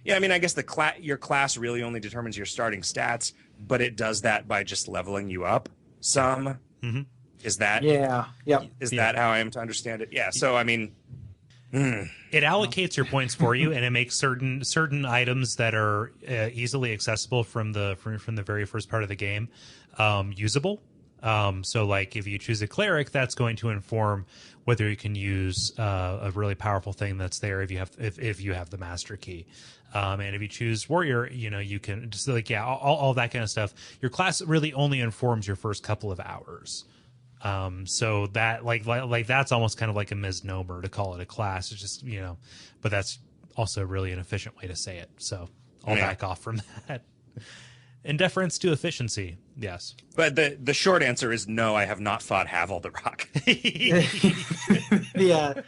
Yeah, I mean, I guess your class really only determines your starting stats, but it does that by just leveling you up some. Mm-hmm. Is that? Yeah. Yep. Is that how I am to understand it? Yeah. So I mean, it allocates your points for you, and it makes certain items that are easily accessible from the very first part of the game usable. So like if you choose a cleric, that's going to inform whether you can use a really powerful thing that's there if you have the master key. And if you choose warrior, you know, you can just like, all that kind of stuff. Your class really only informs your first couple of hours. So that like that's almost kind of like a misnomer to call it a class. It's just, you know, but that's also really an efficient way to say it. So I'll back off from that. In deference to efficiency, yes. But the short answer is no. I have not fought Havel the Rock. Yeah.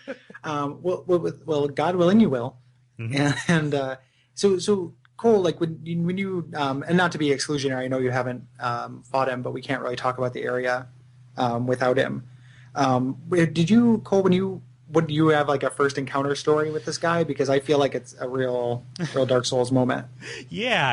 Well, God willing, you will. Mm-hmm. And so Cole, like when you and not to be exclusionary, I know you haven't fought him, but we can't really talk about the area without him. Did you, Cole, would you have like a first encounter story with this guy? Because I feel like it's a real Dark Souls moment. Yeah.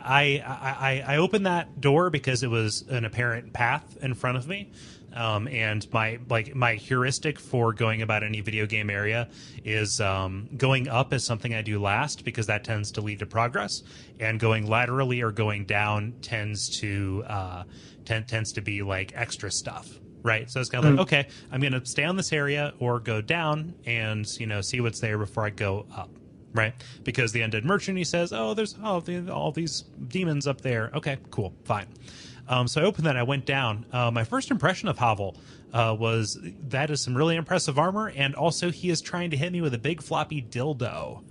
I opened that door because it was an apparent path in front of me. And my heuristic for going about any video game area is going up is something I do last because that tends to lead to progress, and going laterally or going down tends to be like extra stuff. Right. So it's kind of like, okay, I'm going to stay on this area or go down and, you know, see what's there before I go up. Right. Because the undead merchant, he says, oh, there's all these demons up there. Okay, cool. Fine. So I opened that. I went down. My first impression of Havel was that is some really impressive armor. And also he is trying to hit me with a big floppy dildo.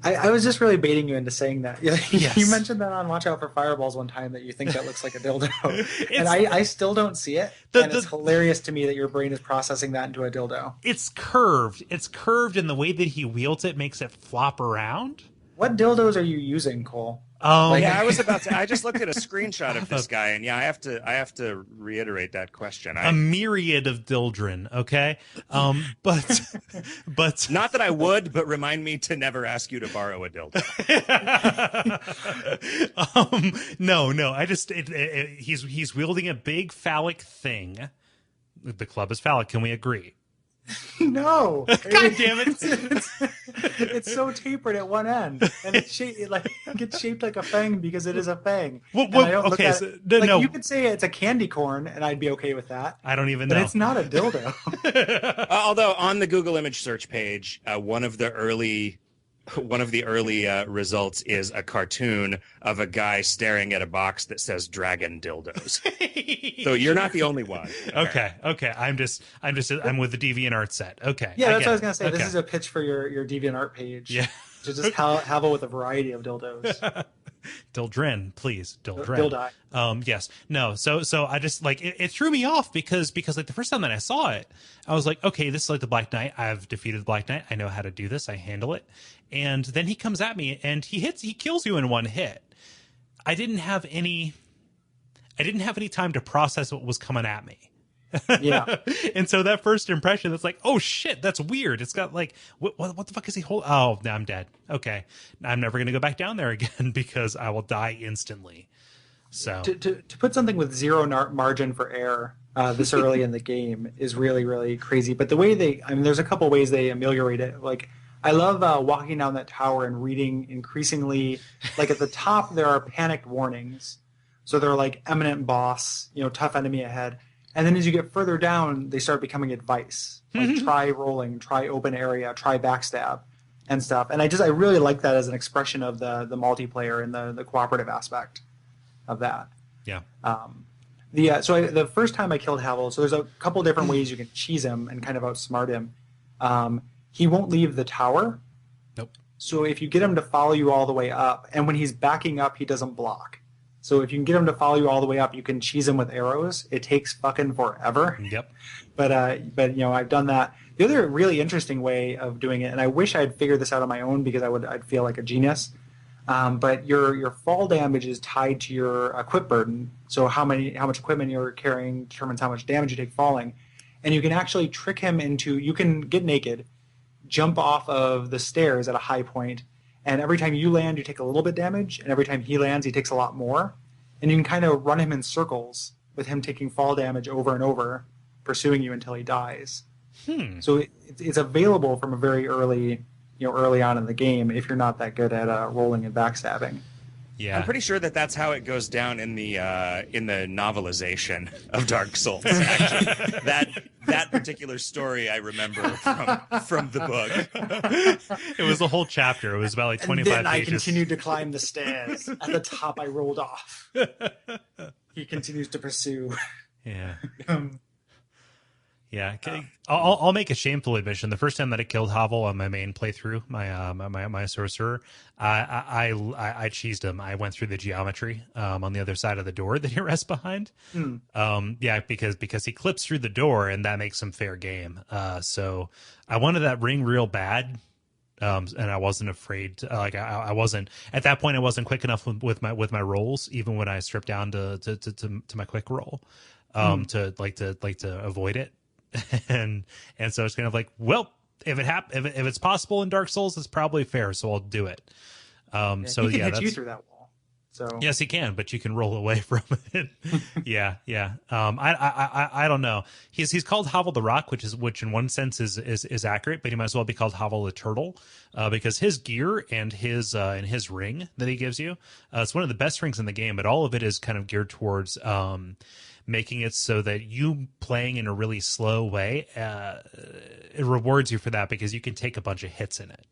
I was just really baiting you into saying that. Yes. You mentioned that on Watch Out for Fireballs one time that you think that looks like a dildo. And I still don't see it. And it's hilarious to me that your brain is processing that into a dildo. It's curved. It's curved, and the way that he wields it makes it flop around. What dildos are you using, Cole? I was about to. I just looked at a screenshot of this guy, and I have to reiterate that question. A myriad of dildren, okay, but not that I would, but remind me to never ask you to borrow a dildo. No. I just he's wielding a big phallic thing. The club is phallic. Can we agree? No. God damn it. It's so tapered at one end. And it's shaped like a fang because it is a fang. You could say it's a candy corn and I'd be okay with that. I don't even know. But it's not a dildo. Although on the Google image search page, one of the early results is a cartoon of a guy staring at a box that says dragon dildos. So you're not the only one. Okay. I'm with the DeviantArt set. Okay. Yeah, that's what I was gonna say. Okay. This is a pitch for your DeviantArt page. Yeah. To just have it with a variety of dildos. Dildren, please. Dildren. Dildi. Yes. No. So I just like it threw me off because like the first time that I saw it, I was like, okay, this is like the Black Knight. I've defeated the Black Knight. I know how to do this. I handle it. And then he comes at me and he kills you in one hit. I didn't have any time to process what was coming at me. Yeah. And so that first impression, it's like, oh shit, that's weird. It's got like, what the fuck is he holding? Oh, now I'm dead. Okay. I'm never going to go back down there again because I will die instantly. So To put something with zero margin for error this early in the game is really, really crazy. But the way there's a couple ways they ameliorate it. Like, I love walking down that tower and reading increasingly, like at the top there are panicked warnings. So they're like imminent boss, tough enemy ahead. And then as you get further down, they start becoming advice. Like try rolling, try open area, try backstab and stuff. And I really like that as an expression of the multiplayer and the cooperative aspect of that. yeah. The first time I killed Havel, so there's a couple different ways you can cheese him and kind of outsmart him. He won't leave the tower. Nope. So if you get him to follow you all the way up, and when he's backing up, he doesn't block. So if you can get him to follow you all the way up, you can cheese him with arrows. It takes fucking forever. Yep. But I've done that. The other really interesting way of doing it, and I wish I had figured this out on my own because I'd feel like a genius. But your fall damage is tied to your equip burden. So how much equipment you're carrying determines how much damage you take falling. And you can actually trick him into, you can get naked, jump off of the stairs at a high point, and every time you land, you take a little bit damage, and every time he lands, he takes a lot more. And you can kind of run him in circles with him taking fall damage over and over, pursuing you until he dies. So it's available from a very early on in the game if you're not that good at rolling and backstabbing. Yeah. I'm pretty sure that's how it goes down in the novelization of Dark Souls. Actually, that particular story I remember from the book. It was a whole chapter. It was about like 25 and then pages. I continued to climb the stairs. At the top, I rolled off. He continues to pursue. Yeah. Yeah, okay. I'll make a shameful admission. The first time that I killed Havel on my main playthrough, my sorcerer, I cheesed him. I went through the geometry on the other side of the door that he rests behind. Yeah, because he clips through the door and that makes him fair game. So I wanted that ring real bad. And I wasn't afraid to, I wasn't at that point. I wasn't quick enough with my rolls, even when I stripped down to my quick roll, to avoid it. and so it's kind of like, well, if it's possible in Dark Souls, it's probably fair, so I'll do it. So he can yeah, hit you through that wall. So yes, he can, but you can roll away from it. yeah. I don't know. He's called Havel the Rock, which in one sense is accurate, but he might as well be called Havel the Turtle, because his gear and his ring that he gives you, it's one of the best rings in the game, but all of it is kind of geared towards making it so that you playing in a really slow way, it rewards you for that because you can take a bunch of hits in it.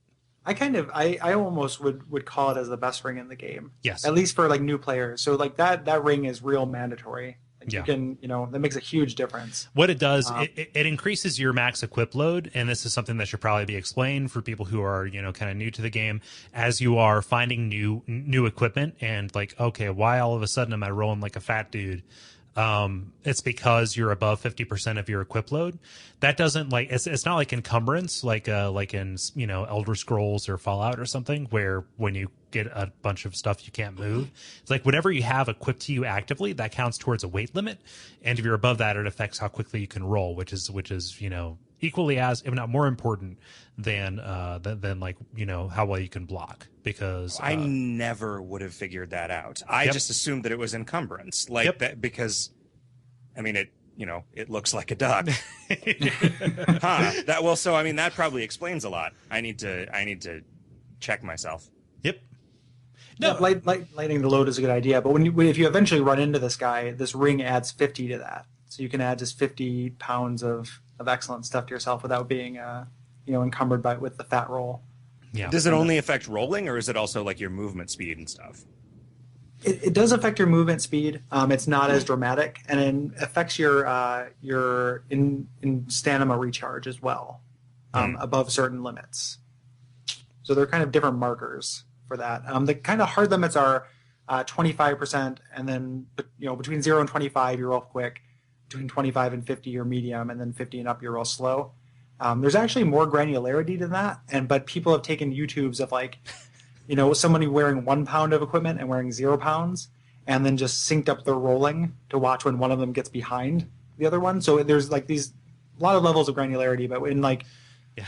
I almost would call it as the best ring in the game. Yes. At least for like new players. So like that ring is real mandatory. Like Yeah. You can, that makes a huge difference. What it does, it increases your max equip load, and this is something that should probably be explained for people who are, kind of new to the game, as you are finding new equipment, and like, okay, why all of a sudden am I rolling like a fat dude? It's because you're above 50% of your equip load. That doesn't it's not like encumbrance, like in, Elder Scrolls or Fallout or something, where when you get a bunch of stuff you can't move, it's like whatever you have equipped to you actively, that counts towards a weight limit. And if you're above that, it affects how quickly you can roll, which is, equally as, if not more important than how well you can block, because I never would have figured that out. I just assumed that it was encumbrance, that, because I mean it looks like a duck. That probably explains a lot. I need to check myself. Yep. No, lightening the load is a good idea, but if you eventually run into this guy, this ring adds 50 to that, so you can add just 50 pounds of excellent stuff to yourself without being encumbered with the fat roll. Yeah. Does it only affect rolling, or is it also like your movement speed and stuff? It does affect your movement speed. It's not as dramatic, and it affects your in stamina recharge as well, above certain limits. So they're kind of different markers for that. The kind of hard limits are 25%, and then between 0 and 25 you're real quick. Between 25 and 50 you're medium, and then 50 and up you're real slow. There's actually more granularity than that, but people have taken YouTubes of somebody wearing 1 pound of equipment and wearing 0 pounds, and then just synced up their rolling to watch when one of them gets behind, the other one. So there's like a lot of levels of granularity, but in like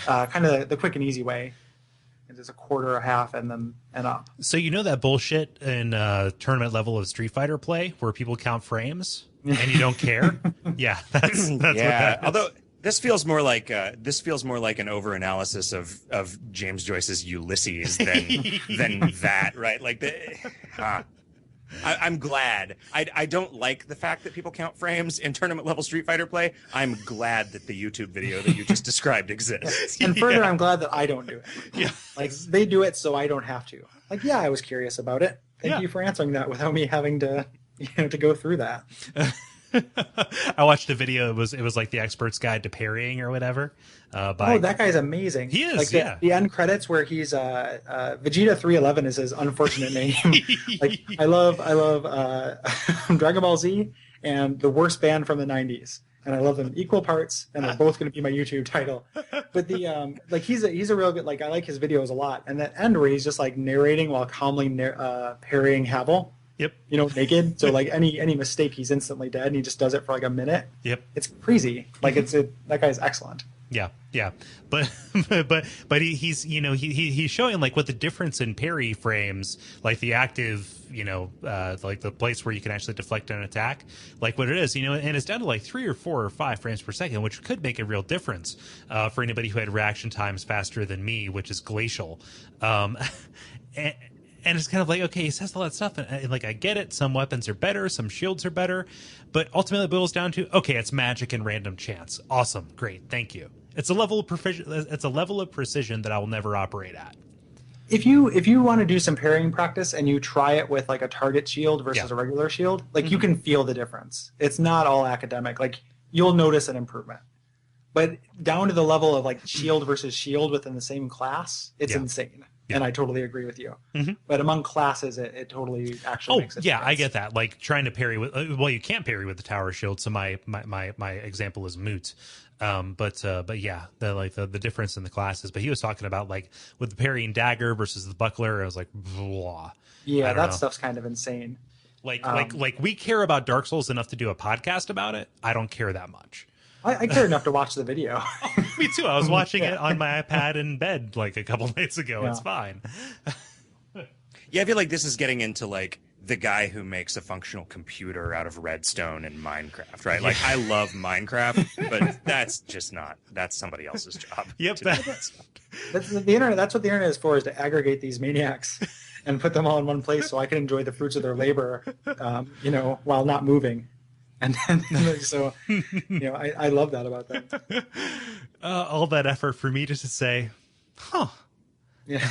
kind of the quick and easy way. It's a quarter, a half, and up. So you know that bullshit in tournament level of Street Fighter play where people count frames and you don't care? Yeah, that's what that is. Although this feels more like an overanalysis of James Joyce's Ulysses than that, right? Like I'm glad. I don't like the fact that people count frames in tournament level Street Fighter play. I'm glad that the YouTube video that you just described exists. And further, I'm glad that I don't do it. Yeah. Like they do it so I don't have to. Like, yeah, I was curious about it. Thank you for answering that without me having to go through that. I watched a video. It was like the expert's guide to parrying or whatever. That guy's amazing. He is. Like the end credits where he's Vegeta 311 is his unfortunate name. Like I love Dragon Ball Z and the worst band from the 90s, and I love them in equal parts, and they're both going to be my YouTube title. But the like he's a real good, like I like his videos a lot, and that end where he's just like narrating while calmly parrying Havel. Yep. Naked. So like any mistake, he's instantly dead, and he just does it for like a minute. Yep. It's crazy. Like that guy's excellent. Yeah, but he's he's showing like what the difference in parry frames, like the active, like the place where you can actually deflect an attack, like what it is, and it's down to like 3 or 4 or 5 frames per second, which could make a real difference for anybody who had reaction times faster than me, which is glacial. And it's kind of like, okay, he says all that stuff, and like I get it. Some weapons are better, some shields are better, but ultimately it boils down to, okay, it's magic and random chance. Awesome, great, thank you. It's a level of precision. It's a level of precision that I will never operate at. If you want to do some parrying practice and you try it with like a target shield versus a regular shield, like you can feel the difference. It's not all academic. Like you'll notice an improvement, but down to the level of like shield versus shield within the same class, it's insane. Yeah. And I totally agree with you. Mm-hmm. But among classes, it totally actually makes a difference. I get that. Like trying to parry with, you can't parry with the tower shield. So my example is moot. But yeah, the difference in the classes. But he was talking about like with the parrying dagger versus the buckler. I was like, blah. Yeah, that stuff's kind of insane. Like we care about Dark Souls enough to do a podcast about it. I don't care that much. I care enough to watch the video. Me too. I was watching it on my iPad in bed like a couple nights ago. Yeah. It's fine. Yeah, I feel like this is getting into like the guy who makes a functional computer out of redstone in Minecraft, right? Like I love Minecraft, but that's somebody else's job. Yep. That's the internet. That's what the internet is for, is to aggregate these maniacs and put them all in one place so I can enjoy the fruits of their labor, while not moving. And then, so, I love that about them. All that effort for me just to say, huh. Yeah.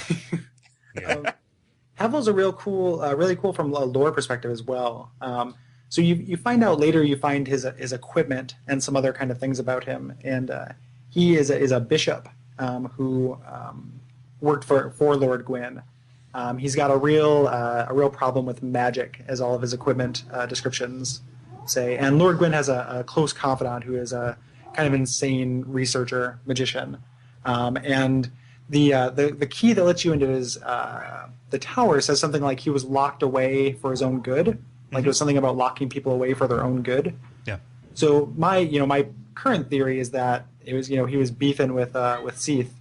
Havel's a really cool from a lore perspective as well. So you find out later, you find his equipment and some other kind of things about him. And he is a bishop who worked for Lord Gwyn. He's got a real problem with magic, as all of his equipment descriptions say. And Lord Gwyn has a close confidant who is a kind of insane researcher, magician. And the key that lets you into his the tower says something like he was locked away for his own good. Like it was something about locking people away for their own good. Yeah. So my current theory is that it was he was beefing with Seath,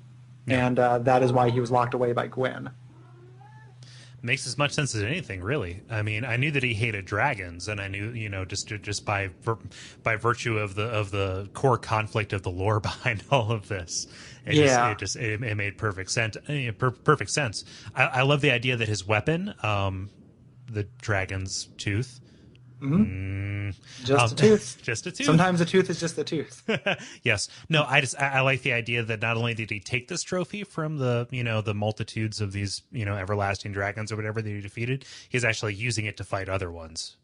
and that is why he was locked away by Gwyn. Makes as much sense as anything, really. I mean, I knew that he hated dragons, and I knew, just by virtue of the core conflict of the lore behind all of this, it made perfect sense. Perfect sense. I love the idea that his weapon, the dragon's tooth. Mm-hmm. Just a tooth. Just a tooth. Sometimes a tooth is just a tooth. Yes. No, I like the idea that not only did he take this trophy from the multitudes of these, everlasting dragons or whatever that he defeated, he's actually using it to fight other ones,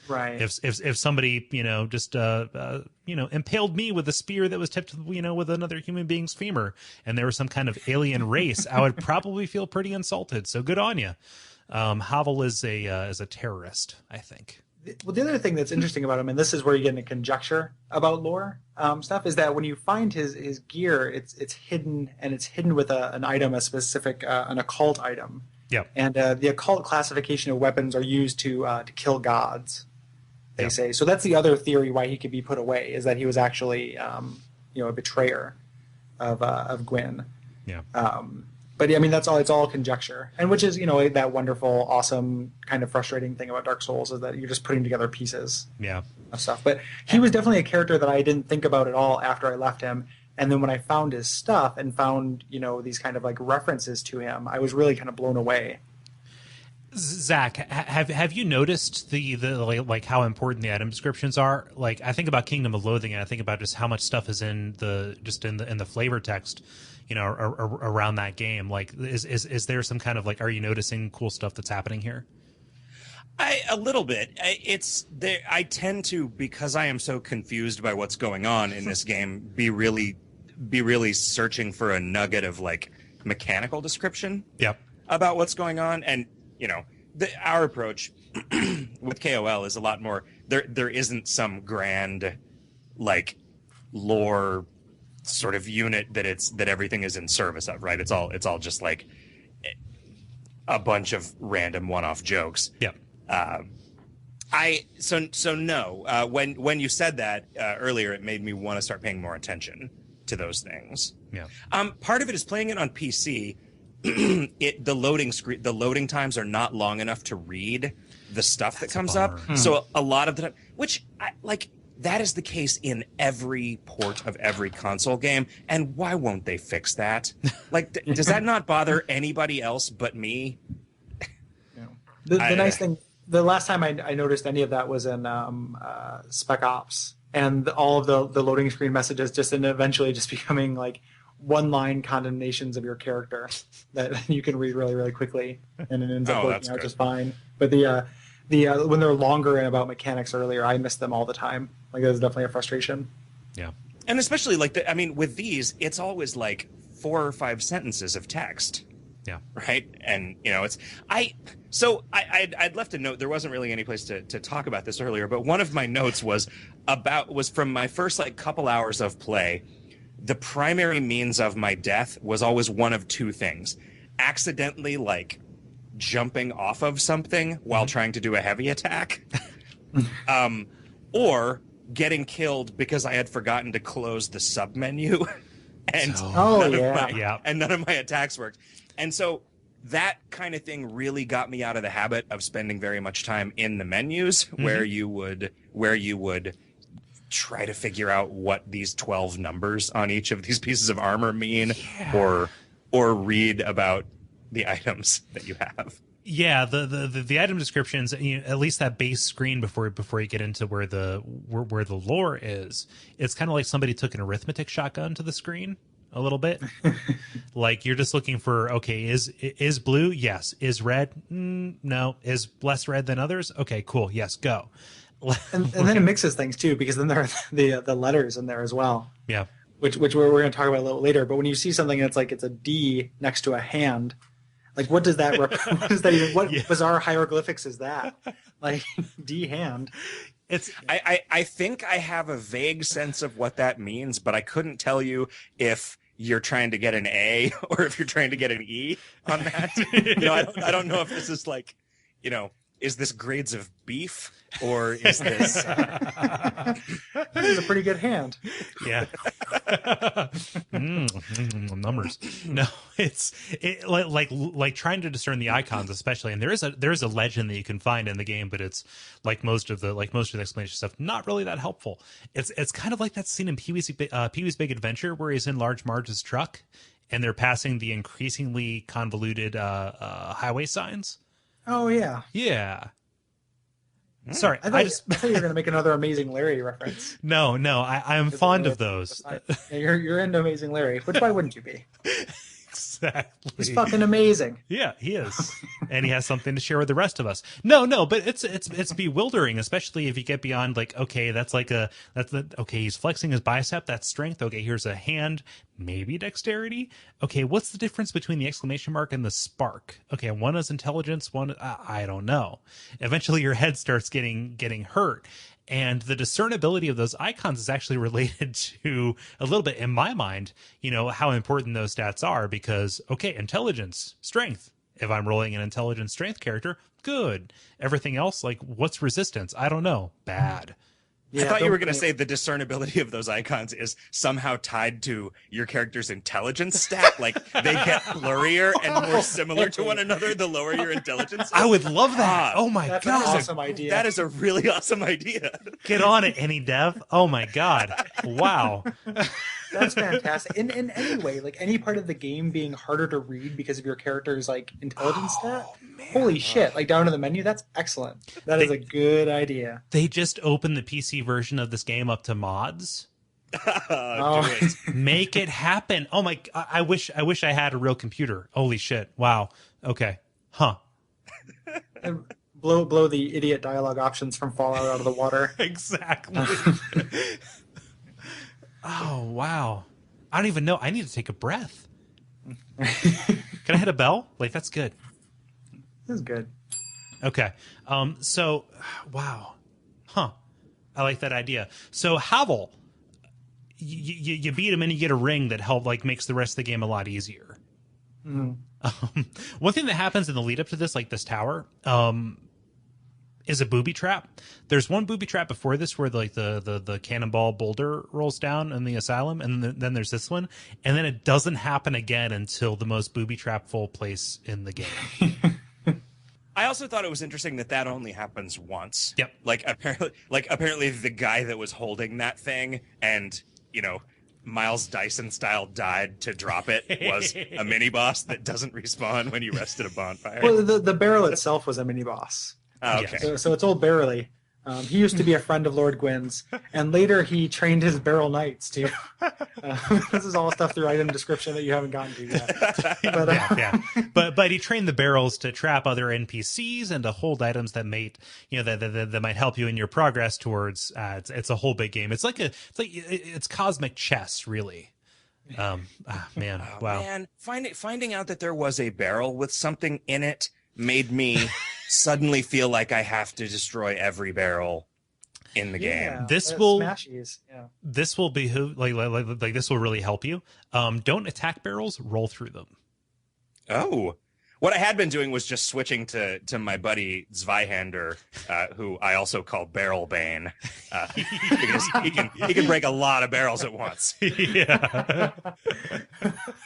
Right. If somebody, just impaled me with a spear that was tipped, with another human being's femur, and there was some kind of alien race, I would probably feel pretty insulted. So good on you. Havel is a terrorist, I think. Well, the other thing that's interesting about him, and this is where you get into conjecture about lore stuff, is that when you find his gear, it's hidden, and it's hidden with an item, a specific an occult item. Yeah. And the occult classification of weapons are used to kill gods. they say. So that's the other theory why he could be put away, is that he was actually, a betrayer of Gwyn. Yeah. But I mean, it's all conjecture, and which is, that wonderful, awesome, kind of frustrating thing about Dark Souls, is that you're just putting together pieces of stuff. But he was definitely a character that I didn't think about at all after I left him. And then when I found his stuff and found, these kind of like references to him, I was really kind of blown away. Zach, have you noticed the like how important the item descriptions are? Like, I think about Kingdom of Loathing, and I think about just how much stuff is in the flavor text, around that game. Like, is there some kind of like, are you noticing cool stuff that's happening here? A little bit. It's there. I tend to, because I am so confused by what's going on in this game, be really searching for a nugget of like mechanical description. Yep. About what's going on. And our approach with KOL is a lot more. There isn't some grand like lore sort of unit that everything is in service of, right? It's all just like a bunch of random one-off jokes. Yep. No. When you said that earlier, it made me want to start paying more attention to those things. Yeah. Part of it is playing it on PC. The loading times are not long enough to read the stuff that comes up. So a lot of the time, which that is the case in every port of every console game. And why won't they fix that? Like, does that not bother anybody else but me? The nice thing, the last time I noticed any of that was in Spec Ops, and all of the loading screen messages just end eventually just becoming like one-line condemnations of your character that you can read really, really quickly, and it ends up working out just fine. But the when they're longer and about mechanics earlier, I miss them all the time. Like, that's definitely a frustration. Yeah, and especially with these, it's always like 4 or 5 sentences of text. Yeah. Right. And I'd left a note. There wasn't really any place to talk about this earlier, but one of my notes was from my first like couple hours of play. The primary means of my death was always one of two things: accidentally like jumping off of something while trying to do a heavy attack, or getting killed because I had forgotten to close the sub menu and none of my attacks worked. And so that kind of thing really got me out of the habit of spending very much time in the menus where you would try to figure out what these 12 numbers on each of these pieces of armor mean, or read about the items that you have. Yeah, the item descriptions, at least that base screen before you get into where the lore is, it's kind of like somebody took an arithmetic shotgun to the screen a little bit. Like, you're just looking for, okay, is blue? Yes. Is red? No. Is less red than others? Okay, cool. Yes, go. and then it mixes things too, because then there are the letters in there as well. Yeah. Which we're going to talk about a little later. But when you see something that's like it's a D next to a hand, like, what does that what is that even? What bizarre hieroglyphics is that? Like, D hand. I think I have a vague sense of what that means, but I couldn't tell you if you're trying to get an A or if you're trying to get an E on that. I don't know if this is like, is this grades of beef, or is this this is a pretty good hand? Yeah. Numbers. No, it's like trying to discern the icons, especially. And there is a legend that you can find in the game, but it's like most of the explanation stuff, not really that helpful. It's kind of like that scene in Pee-wee's Big Adventure where he's in Large Marge's truck and they're passing the increasingly convoluted highway signs. Oh yeah. Yeah. Sorry, I thought you were going to make another Amazing Larry reference. No, I'm fond of those. You're into Amazing Larry, which why wouldn't you be? Exactly. He's fucking amazing. Yeah, he is, and he has something to share with the rest of us. No, but it's bewildering, especially if you get beyond like, okay, okay, he's flexing his bicep, that's strength. Okay, here's a hand, maybe dexterity. Okay, what's the difference between the exclamation mark and the spark? Okay, one is intelligence, one I don't know. Eventually, your head starts getting hurt. And the discernibility of those icons is actually related to, a little bit in my mind, how important those stats are, because, okay, intelligence, strength, If I'm rolling an intelligence strength character, good. Everything else, like what's resistance? I don't know. Bad. I thought you were going to say the discernibility of those icons is somehow tied to your character's intelligence stat. Like they get blurrier and more similar to one another the lower your intelligence is. I would love that. Oh my That's God. an awesome idea. That is a really awesome idea. Get on it, any dev. Oh my God. Wow. That's fantastic. In any way, like any part of the game being harder to read because of your character's like intelligence stat. Holy shit! Like down to the menu, that's excellent. That is a good idea. They just opened the PC version of this game up to mods. Do it. Make it happen. Oh my! I wish I had a real computer. Holy shit! Wow. Okay. Huh. And blow the idiot dialogue options from Fallout out of the water. Exactly. Oh wow! I don't even know. I need to take a breath. Can I hit a bell? Like that's good. This is good. Okay. So, wow. Huh. I like that idea. So, Havel, you beat him and you get a ring that makes the rest of the game a lot easier. Mm-hmm. One thing that happens in the lead up to this, like this tower, is a booby trap. There's one booby trap before this where the cannonball boulder rolls down in the asylum, and then there's this one, and then it doesn't happen again until the most booby trap full place in the game. I also thought it was interesting that only happens once. Yep. Apparently the guy that was holding that thing and, Miles Dyson style died to drop it was a mini boss that doesn't respawn when you rest at a bonfire. Well, the barrel itself was a mini boss. Oh, okay. So it's old Barrelly. He used to be a friend of Lord Gwyn's, and later he trained his Barrel Knights too. This is all stuff through item description that you haven't gotten to yet. But, yeah. But he trained the barrels to trap other NPCs and to hold items that that might help you in your progress towards. It's a whole big game. It's cosmic chess, really. Man, wow. Man, finding out that there was a barrel with something in it made me suddenly feel like I have to destroy every barrel in the game. This will smashies. Yeah. This will behoove like this will really help you. Don't attack barrels, roll through them. Oh. What I had been doing was just switching to my buddy Zweihander, who I also call Barrel Bane, because he can break a lot of barrels at once. Yeah.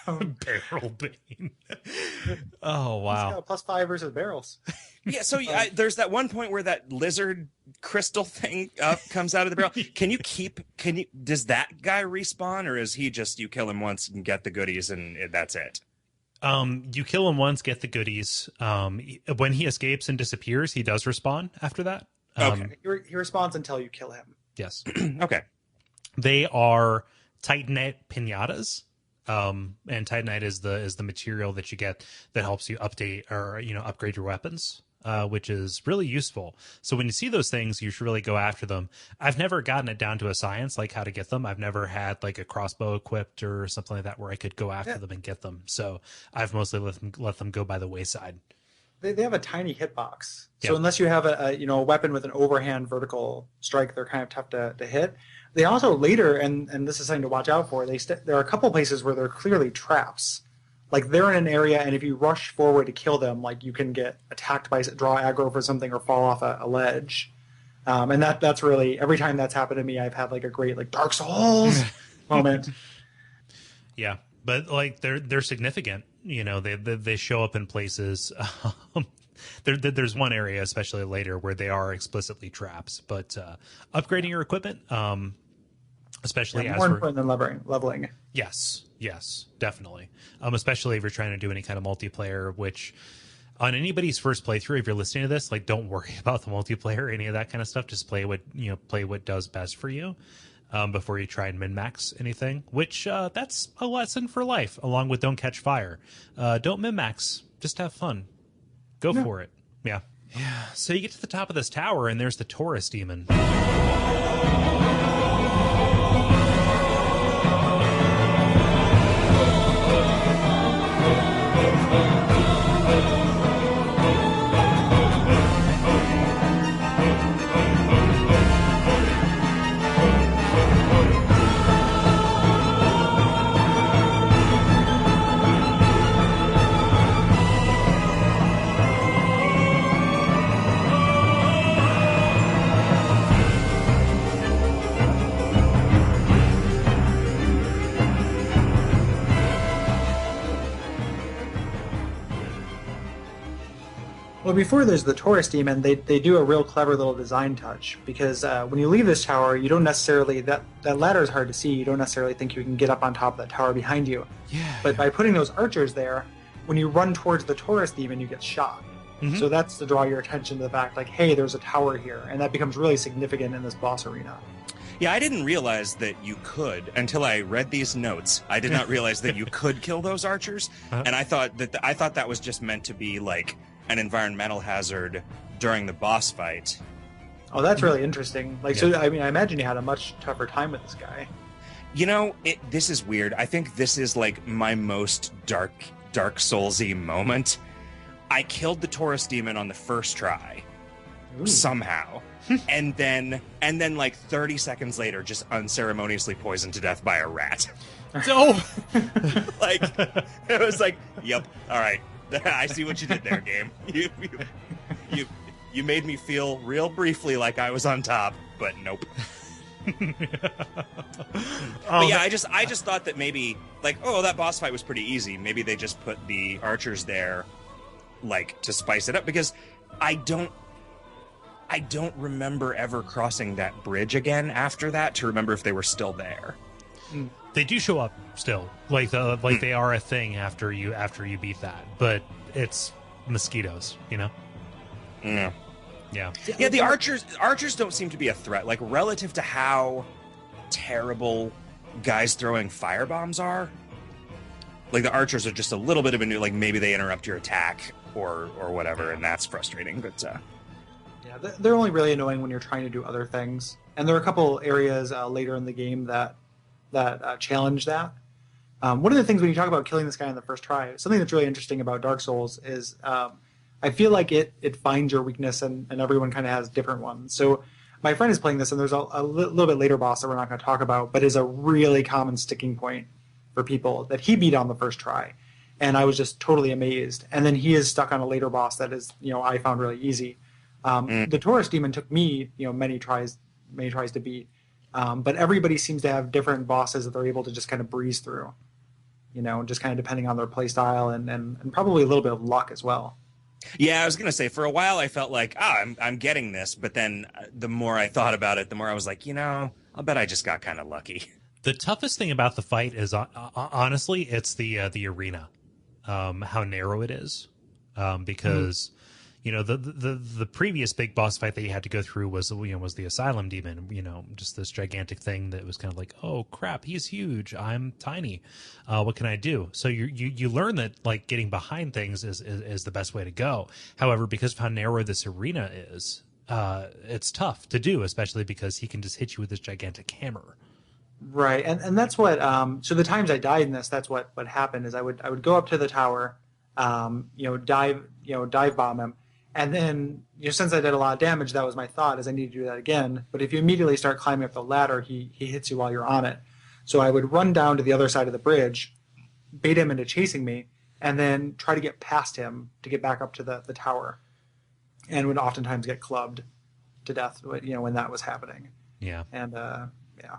Barrel Bane. Oh wow. He's got a +5 versus barrels. Yeah, so there's that one point where that lizard crystal thing comes out of the barrel. Does that guy respawn, or is he just you kill him once and get the goodies and that's it? You kill him once, get the goodies. When he escapes and disappears, he does respawn after that. Okay. He responds until you kill him. Yes. Okay. They are Titanite pinatas. And Titanite is the material that you get that helps you update or upgrade your weapons. Which is really useful. So when you see those things, you should really go after them. I've never gotten it down to a science, like how to get them. I've never had like a crossbow equipped or something like that where I could go after them and get them. So I've mostly let them go by the wayside. They have a tiny hitbox. So Yep. unless you have a weapon with an overhand vertical strike, they're kind of tough to hit. They also later, and this is something to watch out for, there are a couple places where they're clearly traps. Like they're in an area, and if you rush forward to kill them, like you can get attacked by draw aggro for something or fall off a ledge. And that's really every time that's happened to me, I've had like a great like Dark Souls moment. Yeah, but like they're significant. They show up in places. There's one area, especially later, where they are explicitly traps. But upgrading your equipment, especially as more important than leveling. Yes, definitely. Especially if you're trying to do any kind of multiplayer, which on anybody's first playthrough, if you're listening to this, like don't worry about the multiplayer or any of that kind of stuff. Just play what does best for you before you try and min-max anything, which that's a lesson for life, along with don't catch fire. Don't min-max, just have fun. Go for it. Yeah. So you get to the top of this tower and there's the Taurus demon. But before there's the Taurus demon, they do a real clever little design touch, because when you leave this tower, you don't necessarily, that ladder is hard to see, you don't necessarily think you can get up on top of that tower behind you. Yeah. But by putting those archers there, when you run towards the Taurus demon, you get shot. Mm-hmm. So that's to draw your attention to the fact, like, hey, there's a tower here, and that becomes really significant in this boss arena. Yeah, I didn't realize that you could until I read these notes. I did not realize that you could kill those archers, and I thought that was just meant to be like an environmental hazard during the boss fight. Oh, that's really interesting. Like, so I mean, I imagine you had a much tougher time with this guy. You know, this is weird. I think this is like my most Dark Soulsy moment. I killed the Taurus demon on the first try. Ooh. Somehow. and then like 30 seconds later, just unceremoniously poisoned to death by a rat. Oh, Like, it was like, yep, all right, I see what you did there, game. You made me feel real briefly like I was on top, but nope. But yeah, I just thought that maybe, like, oh, that boss fight was pretty easy. Maybe they just put the archers there, like, to spice it up, because I don't remember ever crossing that bridge again after that to remember if they were still there. they do show up still, like they are a thing after you beat that, but it's mosquitoes, you know. Yeah. Yeah. The archers don't seem to be a threat, like, relative to how terrible guys throwing firebombs are. Like, the archers are just a little bit of a new, like, maybe they interrupt your attack or whatever, and that's frustrating. But yeah, they're only really annoying when you're trying to do other things. And there are a couple areas later in the game that challenge that. One of the things when you talk about killing this guy on the first try, something that's really interesting about Dark Souls is I feel like it finds your weakness, and everyone kind of has different ones. So my friend is playing this, and there's a little bit later boss that we're not going to talk about, but is a really common sticking point for people that he beat on the first try. And I was just totally amazed. And then he is stuck on a later boss that is, I found really easy. The Taurus demon took me, many tries to beat. But everybody seems to have different bosses that they're able to just kind of breeze through, just kind of depending on their play style and probably a little bit of luck as well. yeah, I was gonna say, for a while I felt like, I'm getting this, but then the more I thought about it, the more I was like, I'll bet I just got kind of lucky. The toughest thing about the fight is honestly, it's the arena, how narrow it is, because the previous big boss fight that you had to go through was the Asylum Demon, just this gigantic thing that was kind of like, oh crap, he's huge, I'm tiny, what can I do? So you learn that, like, getting behind things is the best way to go. However, because of how narrow this arena is, it's tough to do, especially because he can just hit you with this gigantic hammer. Right, and that's what. So the times I died in this, that's what happened is I would go up to the tower, dive bomb him, and then since I did a lot of damage, that was my thought is I need to do that again. But if you immediately start climbing up the ladder, he hits you while you're on it. So I would run down to the other side of the bridge, bait him into chasing me, and then try to get past him to get back up to the tower, and would oftentimes get clubbed to death. When that was happening. Yeah. And yeah.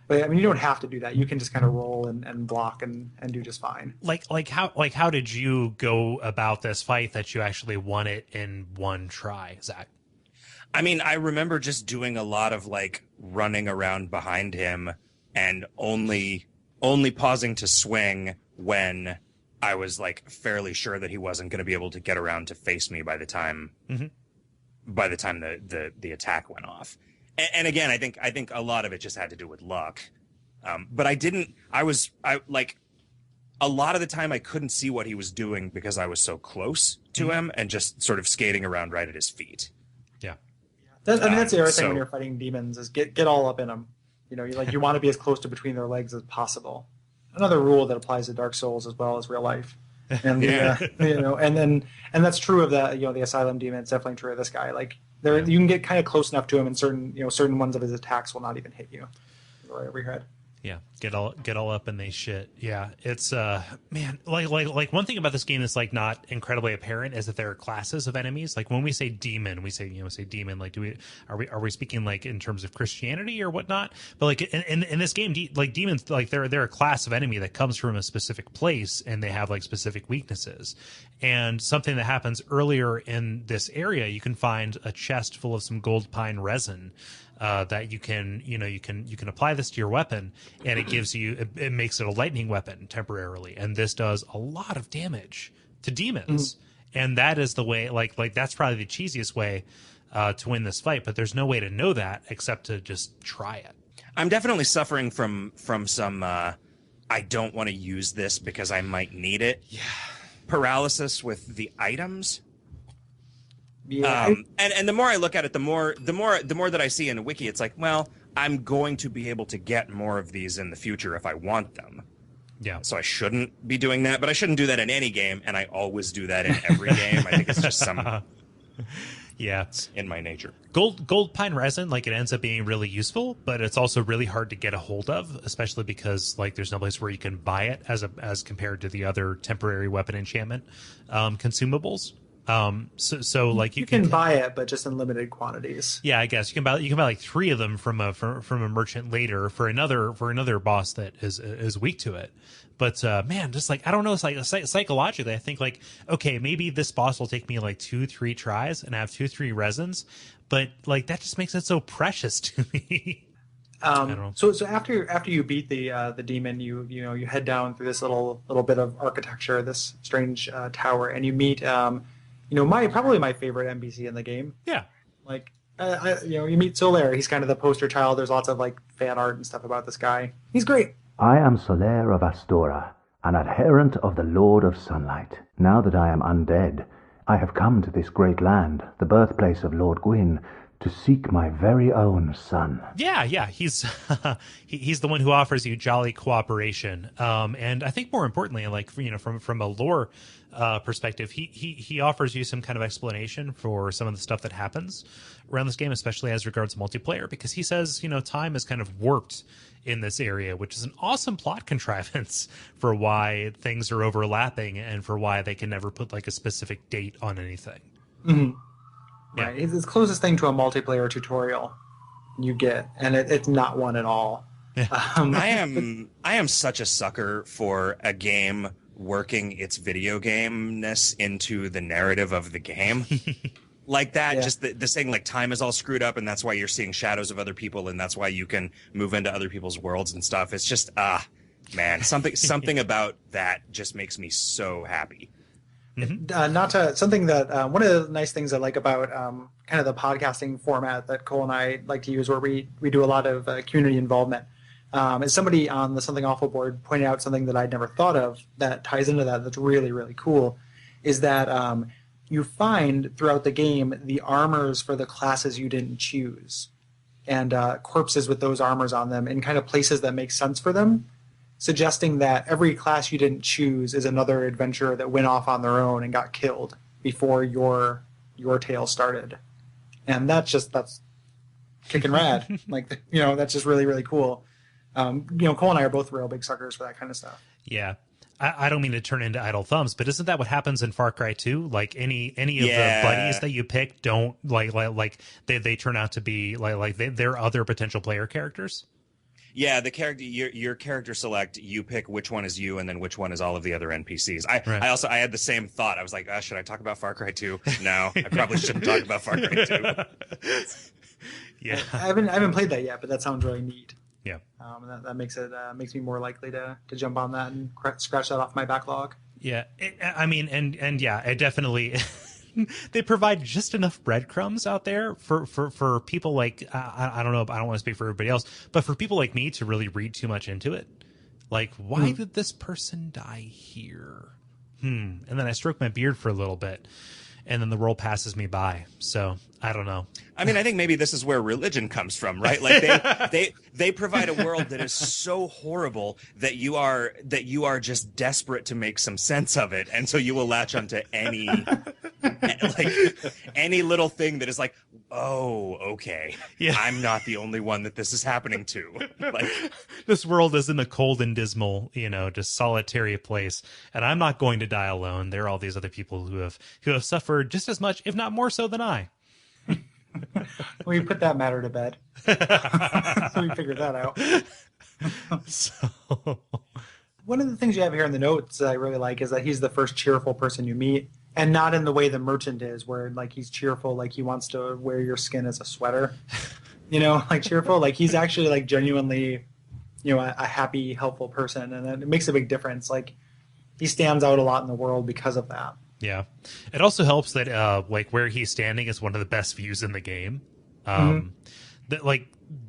But I mean, you don't have to do that. You can just kind of roll and block and do just fine. Like how did you go about this fight that you actually won it in one try, Zach? I mean, I remember just doing a lot of, like, running around behind him and only pausing to swing when I was, like, fairly sure that he wasn't going to be able to get around to face me by the time the attack went off. And again, I think a lot of it just had to do with luck. But a lot of the time I couldn't see what he was doing because I was so close to him and just sort of skating around right at his feet. Yeah. That's the other thing when you're fighting demons is get all up in them. You want to be as close to between their legs as possible. Another rule that applies to Dark Souls as well as real life. And and that's true of the Asylum Demon. It's definitely true of this guy. Like, you can get kind of close enough to him, and certain ones of his attacks will not even hit you right over your head. Yeah, get all up in they shit. Yeah, it's man, like one thing about this game that's like not incredibly apparent is that there are classes of enemies. Like when we say demon, we say say demon. Like are we speaking like in terms of Christianity or whatnot? But like in this game, like demons, like they're a class of enemy that comes from a specific place and they have like specific weaknesses. And something that happens earlier in this area, you can find a chest full of some gold pine resin. That you can apply this to your weapon, and it gives you it makes it a lightning weapon temporarily, and this does a lot of damage to demons. And that is the way, like that's probably the cheesiest way to win this fight. But there's no way to know that except to just try it. I'm definitely suffering from some I don't want to use this because I might need it. Yeah, paralysis with the items. Yeah. And the more I look at it, the more that I see in the wiki, it's like, well, I'm going to be able to get more of these in the future if I want them. Yeah. So I shouldn't be doing that, but I shouldn't do that in any game, and I always do that in every game. I think it's just yeah, it's in my nature. Gold pine resin, like it ends up being really useful, but it's also really hard to get a hold of, especially because like there's no place where you can buy it as compared to the other temporary weapon enchantment consumables. So like you can buy it, but just in limited quantities. Yeah, I guess you can buy like 3 of them from a merchant later for another boss that is weak to it. But man, just like I don't know, it's like psychologically, I think like okay, maybe this boss will take me like 2-3 tries and I have 2-3 resins, but like that just makes it so precious to me. So after you beat the demon, you head down through this little bit of architecture, this strange tower, and you meet probably my favorite NPC in the game. Yeah. Like, you meet Solaire. He's kind of the poster child. There's lots of like fan art and stuff about this guy. He's great. I am Solaire of Astora, an adherent of the Lord of Sunlight. Now that I am undead, I have come to this great land, the birthplace of Lord Gwyn, to seek my very own son. Yeah, he's he's the one who offers you jolly cooperation. And I think more importantly, like from a lore perspective, he offers you some kind of explanation for some of the stuff that happens around this game, especially as regards multiplayer, because he says time is kind of warped in this area, which is an awesome plot contrivance for why things are overlapping and for why they can never put like a specific date on anything. Mm-hmm. Yeah. Right, it's the closest thing to a multiplayer tutorial you get, and it's not one at all. Yeah. I am such a sucker for a game working its video game-ness into the narrative of the game. Like that, just the saying like time is all screwed up, and that's why you're seeing shadows of other people, and that's why you can move into other people's worlds and stuff. It's just man, something about that just makes me so happy. Mm-hmm. Something that one of the nice things I like about kind of the podcasting format that Cole and I like to use, where we do a lot of community involvement. As somebody on the Something Awful board pointed out something that I'd never thought of that ties into that's really, really cool, is that you find throughout the game the armors for the classes you didn't choose, and corpses with those armors on them in kind of places that make sense for them, suggesting that every class you didn't choose is another adventurer that went off on their own and got killed before your tale started. And that's kicking rad. Like, that's just really, really cool. Cole and I are both real big suckers for that kind of stuff. Yeah. I don't mean to turn into idle thumbs, but isn't that what happens in Far Cry 2? Like any of the buddies that you pick don't like they turn out to be like they're other potential player characters. Yeah, the character your character select, you pick which one is you and then which one is all of the other NPCs. I had the same thought. I was like, should I talk about Far Cry 2? No, I probably shouldn't talk about Far Cry 2. Yeah. I haven't played that yet, but that sounds really neat. Yeah. That makes me more likely to jump on that and scratch that off my backlog. Yeah. It definitely they provide just enough breadcrumbs out there for people like I don't know, I don't want to speak for everybody else, but for people like me to really read too much into it. Like, why did this person die here? And then I stroke my beard for a little bit, and then the role passes me by. So I don't know. I mean, I think maybe this is where religion comes from, right? Like they provide a world that is so horrible that you are just desperate to make some sense of it, and so you will latch onto any little thing that is like, oh, okay, yeah. I'm not the only one that this is happening to. Like, this world isn't a cold and dismal, just solitary place, and I'm not going to die alone. There are all these other people who have suffered just as much, if not more so, than I. We put that matter to bed. So we figured that out. So, one of the things you have here in the notes that I really like is that he's the first cheerful person you meet, and not in the way the merchant is, where like he's cheerful, like he wants to wear your skin as a sweater, like cheerful. Like he's actually like genuinely, a happy, helpful person, and it makes a big difference. Like he stands out a lot in the world because of that. Yeah, it also helps that like where he's standing is one of the best views in the game.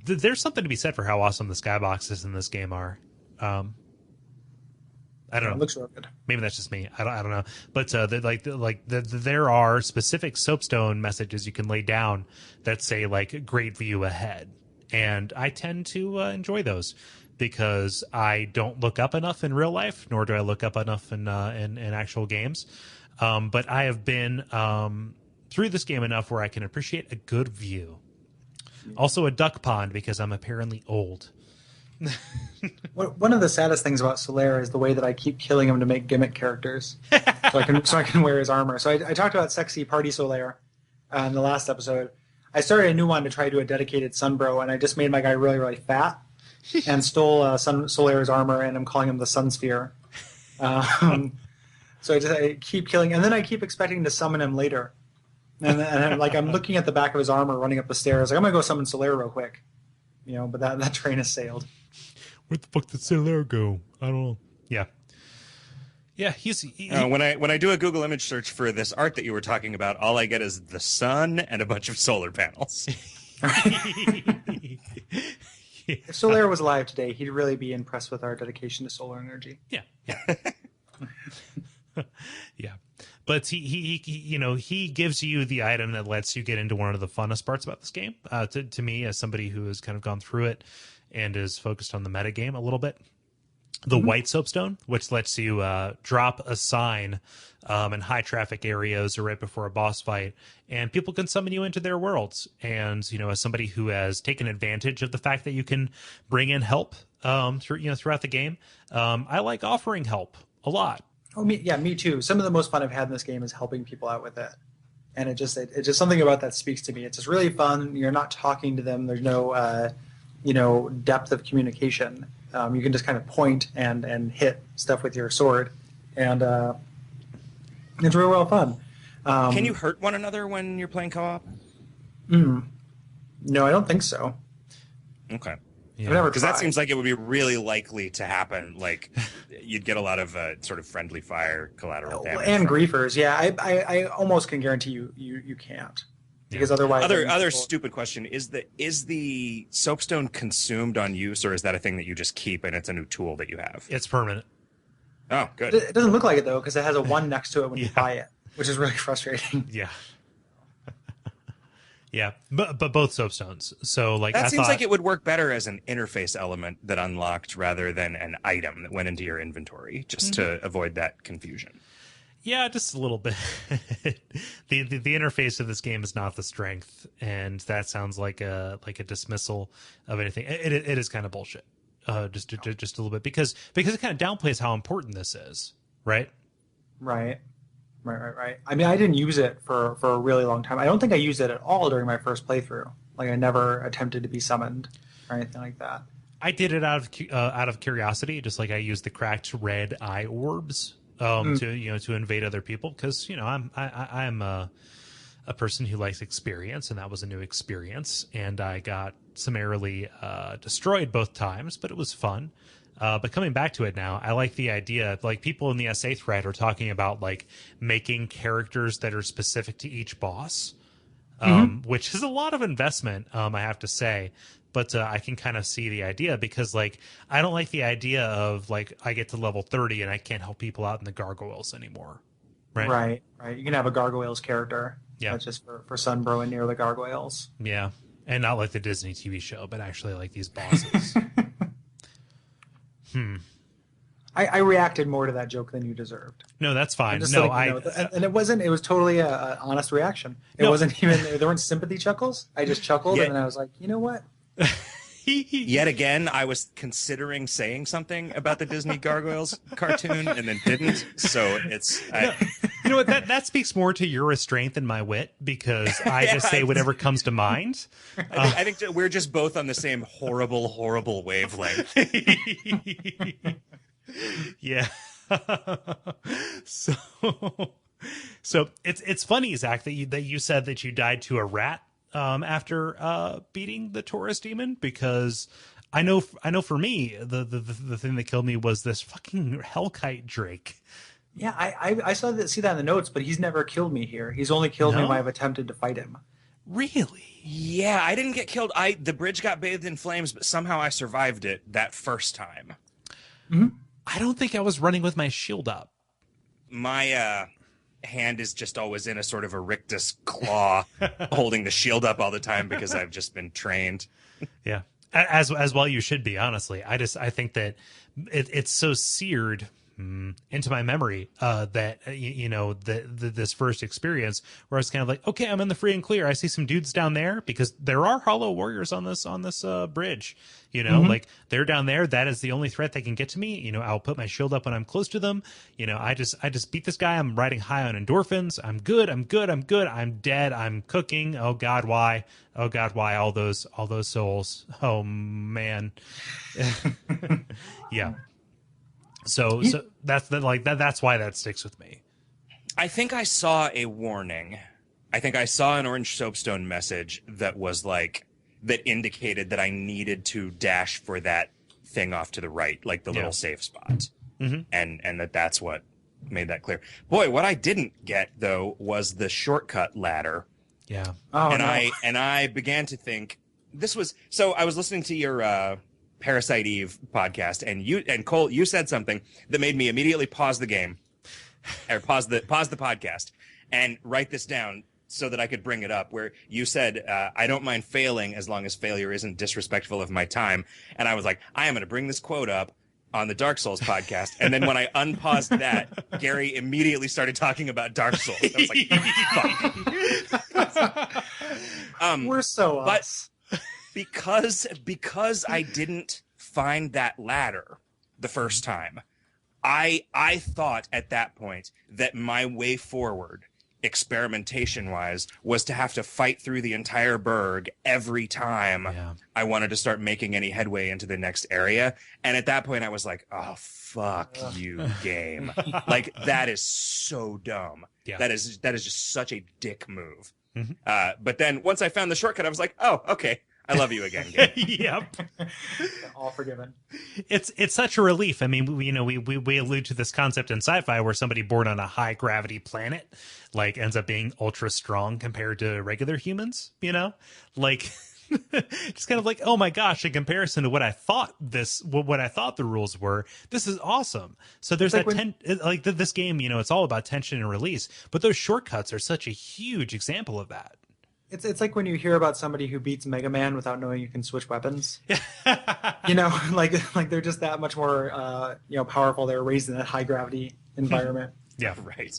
There's something to be said for how awesome the skyboxes in this game are. I don't know. It looks real good. Maybe that's just me. I don't know. But there are specific soapstone messages you can lay down that say like "Great view ahead," and I tend to enjoy those because I don't look up enough in real life, nor do I look up enough in actual games. But I have been through this game enough where I can appreciate a good view. Also a duck pond because I'm apparently old. One of the saddest things about Solaire is the way that I keep killing him to make gimmick characters, so I can wear his armor. So I talked about sexy party Solaire in the last episode. I started a new one to try to do a dedicated Sunbro, and I just made my guy really, really fat and stole Solaire's armor, and I'm calling him the Sunsphere. So I keep killing, and then I keep expecting to summon him later. And I'm looking at the back of his armor running up the stairs. Like, I'm going to go summon Solaire real quick. But that train has sailed. Where the fuck did Solaire go? I don't know. Yeah. Yeah, when I do a Google image search for this art that you were talking about, all I get is the sun and a bunch of solar panels. If Solaire was alive today, he'd really be impressed with our dedication to solar energy. Yeah. Yeah, but he gives you the item that lets you get into one of the funnest parts about this game. To me, as somebody who has kind of gone through it and is focused on the meta game a little bit, the white soapstone, which lets you drop a sign in high traffic areas or right before a boss fight, and people can summon you into their worlds. And as somebody who has taken advantage of the fact that you can bring in help throughout the game, I like offering help a lot. Oh, me too. Some of the most fun I've had in this game is helping people out with it, and it's just something about that speaks to me. It's just really fun. You're not talking to them. There's no depth of communication. You can just kind of point and hit stuff with your sword, and it's really well fun. Can you hurt one another when you're playing co-op? No, I don't think so. Okay. Yeah. Because that seems like it would be really likely to happen. Like, you'd get a lot of sort of friendly fire collateral damage. And griefers, yeah. I almost can guarantee you can't. Because otherwise... Other stupid question, is the soapstone consumed on use, or is that a thing that you just keep and it's a new tool that you have? It's permanent. Oh, good. It doesn't look like it, though, because it has a 1 next to it when you buy it, which is really frustrating. Yeah. Yeah, but both soapstones. So that seems like it would work better as an interface element that unlocked rather than an item that went into your inventory, just to avoid that confusion. Yeah, just a little bit. The interface of this game is not the strength, and that sounds like a dismissal of anything. It is kind of bullshit. Just a little bit because it kind of downplays how important this is, right? Right. I mean, I didn't use it for a really long time. I don't think I used it at all during my first playthrough. Like, I never attempted to be summoned or anything like that. I did it out of curiosity, just like I used the cracked red eye orbs to invade other people, because I'm a person who likes experience, and that was a new experience, and I got summarily destroyed both times, but it was fun. But coming back to it now, I like the idea. Like, people in the SA thread are talking about like making characters that are specific to each boss, which is a lot of investment, I have to say. But I can kind of see the idea, because like I don't like the idea of like I get to level 30 and I can't help people out in the gargoyles anymore. Right. You can have a gargoyles character Yeah. just for Sunbro near the gargoyles. Yeah. And not like the Disney TV show, but actually like these bosses. I reacted more to that joke than you deserved. No, that's fine. Just No, and it was totally a honest reaction. It wasn't even, there weren't sympathy chuckles. I just chuckled and then I was like, you know what? Yet again, I was considering saying something about the Disney Gargoyles cartoon and then didn't. So it's... You know what? That speaks more to your restraint than my wit, because I just say whatever comes to mind. I think we're just both on the same horrible, horrible wavelength. Yeah. So it's funny, Zach, that you said that you died to a rat after beating the Taurus demon, because I know for me the thing that killed me was this fucking Hellkite Drake. Yeah, I see that in the notes, but he's never killed me here. He's only killed me when I've attempted to fight him. Really? Yeah, I didn't get killed. The bridge got bathed in flames, but somehow I survived it that first time. Mm-hmm. I don't think I was running with my shield up. My hand is just always in a sort of a rictus claw, holding the shield up all the time because I've just been trained. Yeah, as well you should be. Honestly, I think that it's so seared into my memory that this first experience where I was kind of like, okay, I'm in the free and clear. I see some dudes down there, because there are hollow warriors on this bridge. Like they're down there. That is the only threat that can get to me. I'll put my shield up when I'm close to them. I just beat this guy. I'm riding high on endorphins. I'm good. I'm dead. I'm cooking. Oh God, why? Oh God, why? All those souls. Oh man. Yeah. So that's that's why that sticks with me. I think I saw a warning. I think I saw an orange soapstone message that was that indicated that I needed to dash for that thing off to the right, like the little safe spot. Mm-hmm. And that's what made that clear. Boy, what I didn't get though was the shortcut ladder. Yeah. Oh, and I began to think this was, so I was listening to your Parasite Eve podcast, and Cole, you said something that made me immediately pause the game, or pause the podcast, and write this down so that I could bring it up. Where you said, "I don't mind failing as long as failure isn't disrespectful of my time," and I was like, "I am going to bring this quote up on the Dark Souls podcast." And then when I unpaused that, Gary immediately started talking about Dark Souls. I was like, "Fuck." We're so us. Because I didn't find that ladder the first time, I thought at that point that my way forward, experimentation-wise, was to have to fight through the entire burg every time I wanted to start making any headway into the next area. And at that point, I was like, oh, fuck you, game. That is so dumb. Yeah. That is just such a dick move. Mm-hmm. But then once I found the shortcut, I was like, oh, okay. I love you again, game. Yep. All forgiven. It's such a relief. I mean, we allude to this concept in sci-fi where somebody born on a high gravity planet ends up being ultra strong compared to regular humans, just kind of like, oh my gosh, in comparison to what I thought the rules were, this is awesome. So there's this game, it's all about tension and release, but those shortcuts are such a huge example of that. It's like when you hear about somebody who beats Mega Man without knowing you can switch weapons. Like they're just that much more powerful. They're raised in that high gravity environment. Yeah, right.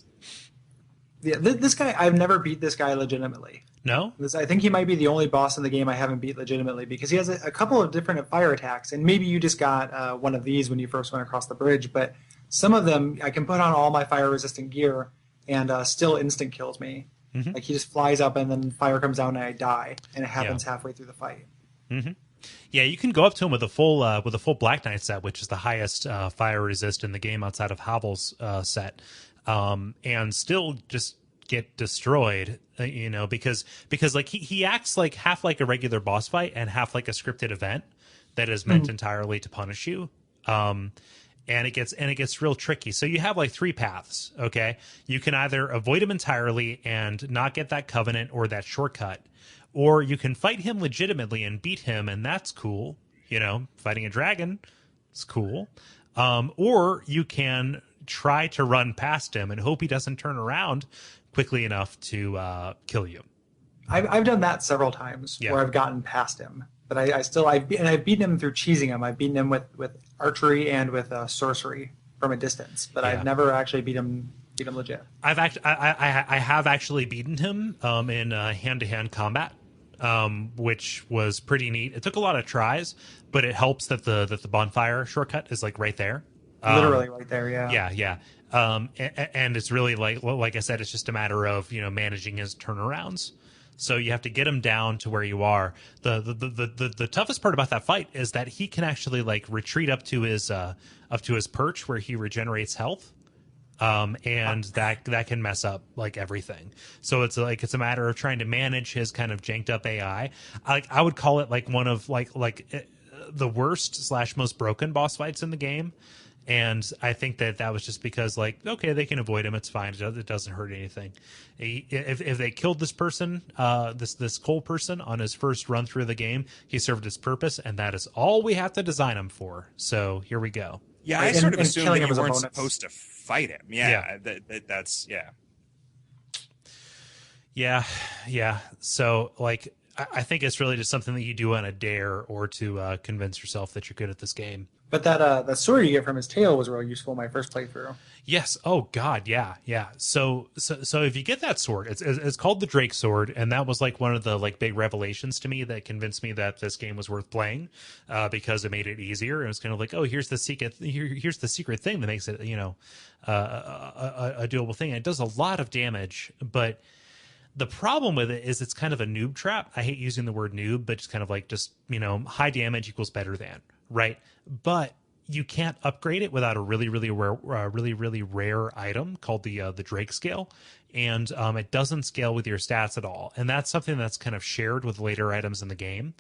Yeah, this guy, I've never beat this guy legitimately. No? I think he might be the only boss in the game I haven't beat legitimately, because he has a couple of different fire attacks, and maybe you just got one of these when you first went across the bridge, but some of them I can put on all my fire resistant gear and still instant kills me. Mm-hmm. Like he just flies up and then fire comes down and I die, and it happens halfway through the fight. Mm-hmm. Yeah, you can go up to him with a full Black Knight set, which is the highest fire resist in the game outside of Havel's set, and still just get destroyed. Because he acts like half like a regular boss fight and half like a scripted event that is meant entirely to punish you. And it gets real tricky. So you have three paths, okay? You can either avoid him entirely and not get that covenant or that shortcut, or you can fight him legitimately and beat him, and that's cool. Fighting a dragon is cool. Or you can try to run past him and hope he doesn't turn around quickly enough to kill you. I've done that several times where I've gotten past him, but I've beaten him through cheesing him. I've beaten him with archery and with sorcery from a distance, but I've never actually beat him legit. I have actually beaten him in hand-to-hand combat, which was pretty neat. It took a lot of tries, but it helps that the bonfire shortcut is like right there. Literally right there, yeah. Yeah. And it's really like I said, it's just a matter of managing his turnarounds. So you have to get him down to where you are. The toughest part about that fight is that he can actually like retreat up to his perch where he regenerates health. And that can mess up like everything. So it's a matter of trying to manage his kind of janked up AI. I would call it like one of the worst / most broken boss fights in the game. And I think that was just because okay, they can avoid him. It's fine. It doesn't hurt anything. If they killed this person, this Cole person on his first run through the game, he served his purpose, and that is all we have to design him for. So here we go. Yeah, I sort of assumed that you weren't opponents. supposed to fight him. Yeah. That's. Yeah. So I think it's really just something that you do on a dare or to convince yourself that you're good at this game. But that sword you get from his tail was real useful my first playthrough. Yes. Oh God. Yeah. So if you get that sword, it's called the Drake sword, and that was like one of the big revelations to me that convinced me that this game was worth playing, because it made it easier. And it's kind of like, oh, here's the secret thing that makes it a doable thing. And it does a lot of damage, but the problem with it is it's kind of a noob trap. I hate using the word noob, but it's kind of high damage equals better than, right? But you can't upgrade it without a really rare item called the Drake scale, and it doesn't scale with your stats at all. And that's something that's kind of shared with later items in the game,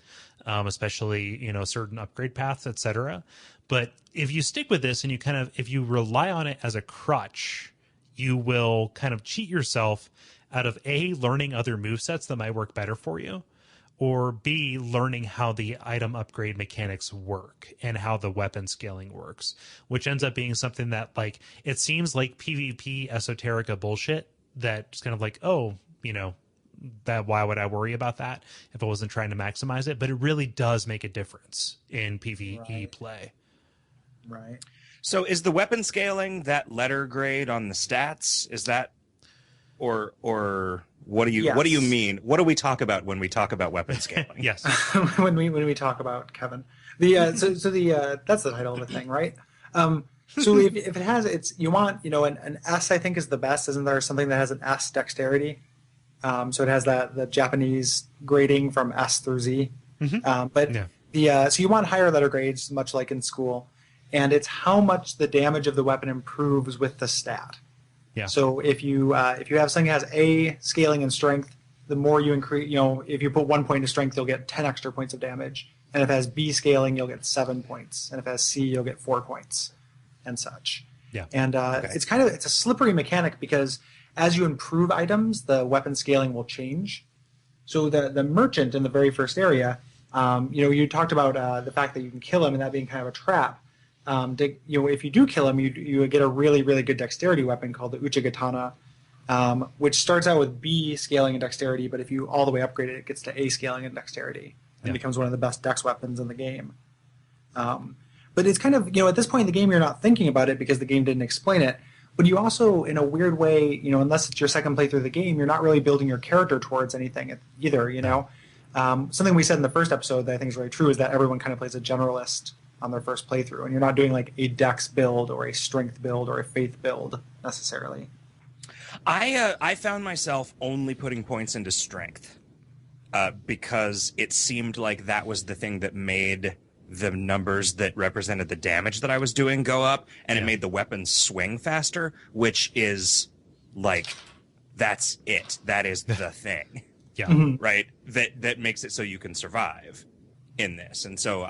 especially certain upgrade paths, etc. But if you stick with this and if you rely on it as a crutch, you will kind of cheat yourself out of A, learning other movesets that might work better for you, or B, learning how the item upgrade mechanics work and how the weapon scaling works, which ends up being something that it seems like PvP esoterica bullshit that's kind of that why would I worry about that if I wasn't trying to maximize it? But it really does make a difference in PvE play. Right. So is the weapon scaling that letter grade on the stats? Is that or what do you mean? What do we talk about when we talk about weapon scaling? Yes. when we talk about Kevin, that's the title of the thing, right? So if it has you want an S, I think is the best. Isn't there something that has an S dexterity? So it has the Japanese grading from S through Z. Mm-hmm. So you want higher letter grades, much like in school, and it's how much the damage of the weapon improves with the stat. Yeah. So if you have something that has A scaling and strength, the more you increase, if you put 1 point into strength, you'll get 10 extra points of damage. And if it has B scaling, you'll get 7 points. And if it has C, you'll get 4 points, and such. Yeah. And it's a slippery mechanic because as you improve items, the weapon scaling will change. So the merchant in the very first area, you talked about the fact that you can kill him and that being kind of a trap. If you do kill him, you get a really, really good dexterity weapon called the Uchigatana, which starts out with B scaling and dexterity, but if you all the way upgrade it, it gets to A scaling and dexterity and becomes one of the best dex weapons in the game. But it's kind of, at this point in the game, you're not thinking about it because the game didn't explain it. But you also, in a weird way, unless it's your second playthrough of the game, you're not really building your character towards anything either, Something we said in the first episode that I think is really true is that everyone kind of plays a generalist on their first playthrough, and you're not doing a dex build or a strength build or a faith build necessarily. I found myself only putting points into strength because it seemed like that was the thing that made the numbers that represented the damage that I was doing go up, and it made the weapons swing faster, which is that's it. That is the thing. Yeah. Mm-hmm. Right? That makes it so you can survive in this. And so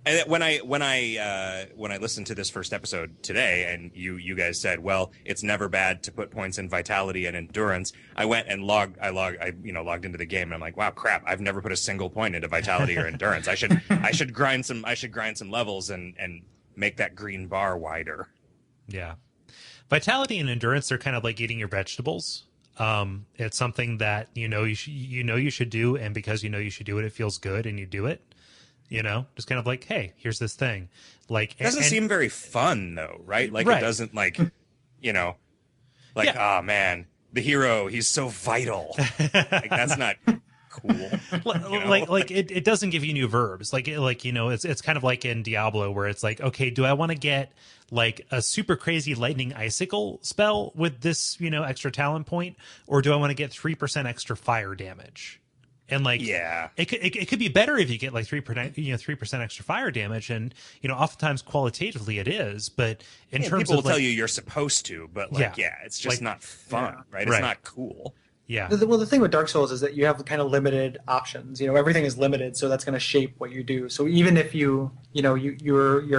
and when I listened to this first episode today, and you guys said, well, it's never bad to put points in vitality and endurance, I went and logged into the game, and I'm like, wow, crap, I've never put a single point into vitality or endurance. I should grind some levels and make that green bar wider. Yeah. Vitality and endurance are kind of like eating your vegetables. It's something that you should do, and because you should do it, it feels good, and you do it. Just kind of like, hey, here's this thing. Like, it doesn't seem very fun though, right? Like, right. It doesn't oh man, the hero, he's so vital. Like, that's not cool. Like it doesn't give you new verbs. It's kind of like in Diablo, where it's like, okay, do I want to get like a super crazy lightning icicle spell with this extra talent point, or do I want to get 3% extra fire damage? And it could be better if you get like 3% extra fire damage, and oftentimes qualitatively it is, but in terms people of will tell you you're supposed to, but it's just not fun, right? It's not cool. Yeah. Well, the thing with Dark Souls is that you have kind of limited options. Everything is limited, so that's going to shape what you do. So even if you're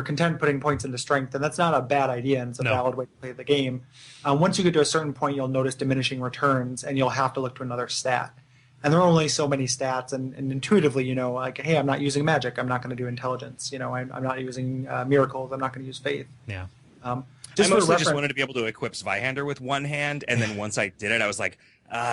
content putting points into strength, then that's not a bad idea, and it's a valid way to play the game. Once you get to a certain point, you'll notice diminishing returns, and you'll have to look to another stat. And there are only so many stats, and intuitively, hey, I'm not using magic, I'm not going to do intelligence. I'm not using miracles, I'm not going to use faith. Yeah. I mostly just wanted to be able to equip Zweihander with one hand, and then once I did it, I was like,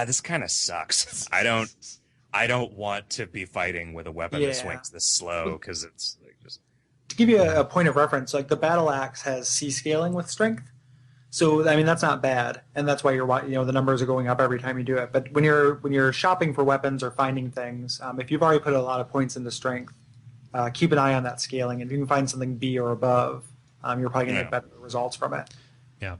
this kind of sucks. I don't want to be fighting with a weapon that swings this slow, because it's like just. To give you a point of reference, like the battle axe has C scaling with strength. So that's not bad, and that's why the numbers are going up every time you do it. But when you're shopping for weapons or finding things, if you've already put a lot of points into strength, keep an eye on that scaling. If you can find something B or above, you're probably going to get better results from it. Yeah.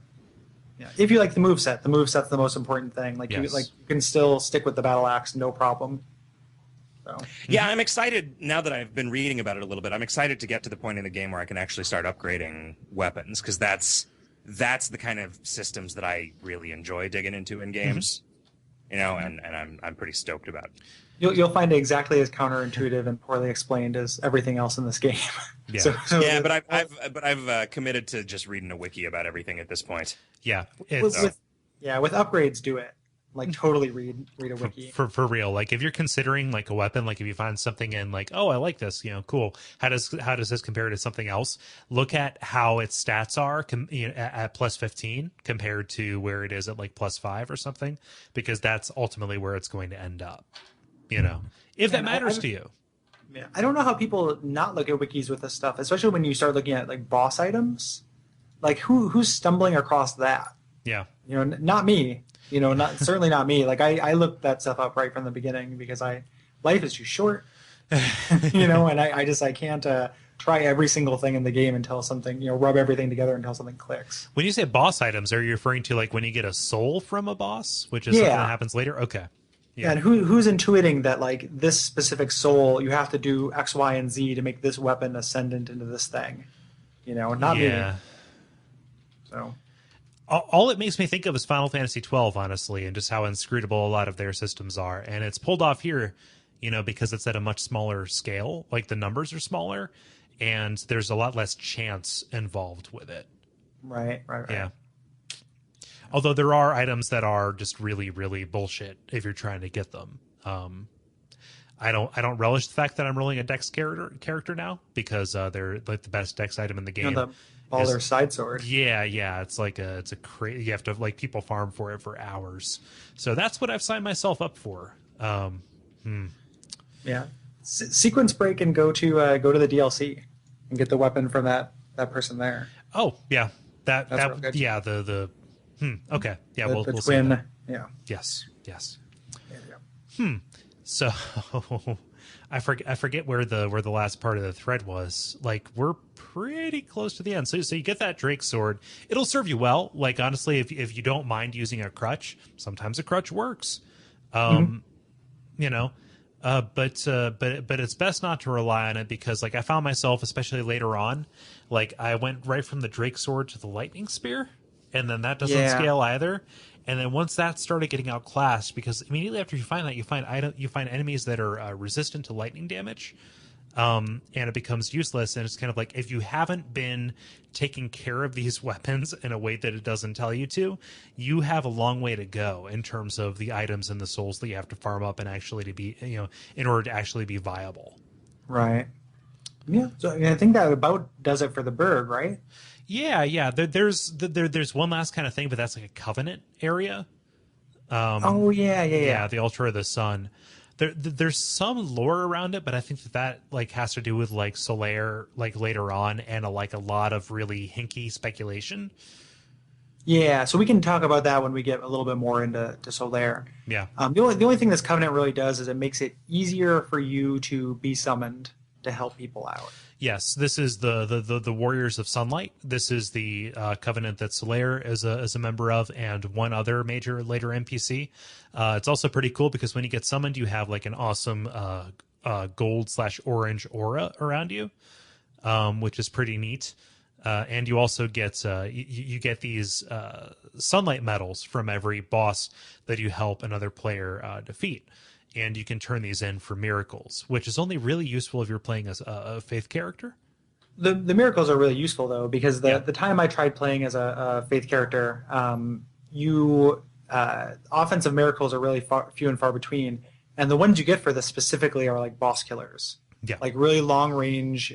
Yeah. If you like the moveset, the moveset's the most important thing. You can still stick with the battle axe, no problem. So. Yeah, I'm excited now that I've been reading about it a little bit. I'm excited to get to the point in the game where I can actually start upgrading weapons, because that's the kind of systems that I really enjoy digging into in games, and I'm pretty stoked about it. You'll find it exactly as counterintuitive and poorly explained as everything else in this game. Yeah, but I've committed to just reading a wiki about everything at this point. Yeah, with upgrades, do it. Like, totally read a wiki for real. Like, if you're considering like a weapon, like if you find something in like, oh, I like this, cool. How does this compare to something else? Look at how its stats are at plus 15 compared to where it is at like plus 5 or something, because that's ultimately where it's going to end up. If that matters to you. Yeah, I don't know how people not look at wikis with this stuff, especially when you start looking at like boss items. Like, who's stumbling across that? Yeah. Not me. Certainly not me. Like, I looked that stuff up right from the beginning, because life is too short. And I can't try every single thing in the game until something, rub everything together until something clicks. When you say boss items, are you referring to like when you get a soul from a boss, which is something that happens later? Okay. Yeah, and who's intuiting that like this specific soul, you have to do X, Y, and Z to make this weapon ascendant into this thing? Not me. So. All it makes me think of is Final Fantasy XII, honestly, and just how inscrutable a lot of their systems are. And it's pulled off here, because it's at a much smaller scale. Like, the numbers are smaller, and there's a lot less chance involved with it. Right. Yeah. Although there are items that are just really, really bullshit if you're trying to get them. I don't relish the fact that I'm rolling a dex character now, because they're like the best dex item in the game. The Baldur side sword. Yeah. It's like you have to like people farm for it for hours. So that's what I've signed myself up for. Yeah. Sequence break and go to the DLC and get the weapon from that person there. Oh yeah, that's real good. Yeah, okay, yeah, we'll twin. see that. Yeah. Yes. Yeah. So I forget where the last part of the thread was. Like, we're pretty close to the end. So you get that Drake sword. It'll serve you well. Like, honestly, if you don't mind using a crutch, sometimes a crutch works. But it's best not to rely on it, because like I found myself, especially later on, like I went right from the Drake sword to the lightning spear, and then that doesn't scale either. And then once that started getting outclassed, because immediately after you find that, you find enemies that are resistant to lightning damage, and it becomes useless. And it's kind of like, if you haven't been taking care of these weapons in a way that it doesn't tell you to, you have a long way to go in terms of the items and the souls that you have to farm up and actually to be, in order to actually be viable. Right. Yeah. So I think that about does it for the Burg, right? Yeah. There's one last kind of thing, but that's like a covenant area. Oh yeah. The altar of the sun. There's some lore around it, but I think that like has to do with like Solaire like later on, and a lot of really hinky speculation. Yeah, so we can talk about that when we get a little bit more into Solaire. Yeah. The only thing this covenant really does is it makes it easier for you to be summoned to help people out. Yes, this is the Warriors of Sunlight. This is the covenant that Solaire is a member of, and one other major later NPC. It's also pretty cool because when you get summoned, you have like an awesome gold/orange aura around you, which is pretty neat. And you also get you get these sunlight medals from every boss that you help another player defeat, and you can turn these in for miracles, which is only really useful if you're playing as a faith character. The miracles are really useful though, because the time I tried playing as a faith character, offensive miracles are really few and far between, and the ones you get for this specifically are like boss killers. Yeah. Like really long range,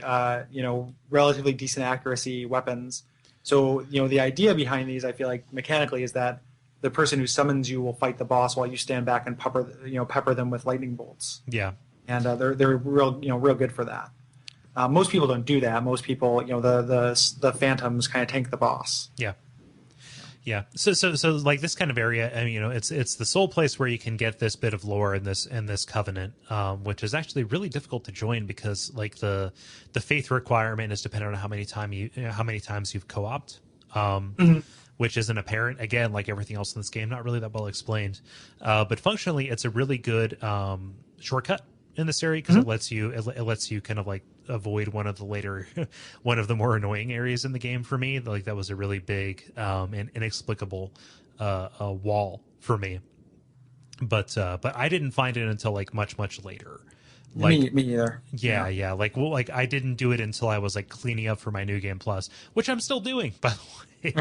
relatively decent accuracy weapons. So, the idea behind these, I feel like mechanically, is that the person who summons you will fight the boss while you stand back and pepper them with lightning bolts. Yeah. And they're real good for that. Most people don't do that. Most people, the phantoms kind of tank the boss. Yeah. Yeah. So like this kind of area, I mean, it's the sole place where you can get this bit of lore in this covenant, which is actually really difficult to join because like the faith requirement is dependent on how many times you've co-opt, which isn't apparent. Again, like everything else in this game, not really that well explained. But functionally, it's a really good shortcut in this area because it lets you kind of like avoid one of the more annoying areas in the game for me. Like that was a really big and inexplicable wall for me. But I didn't find it until like much later. Like me either. Yeah. Like I didn't do it until I was like cleaning up for my New Game Plus, which I'm still doing, by the way.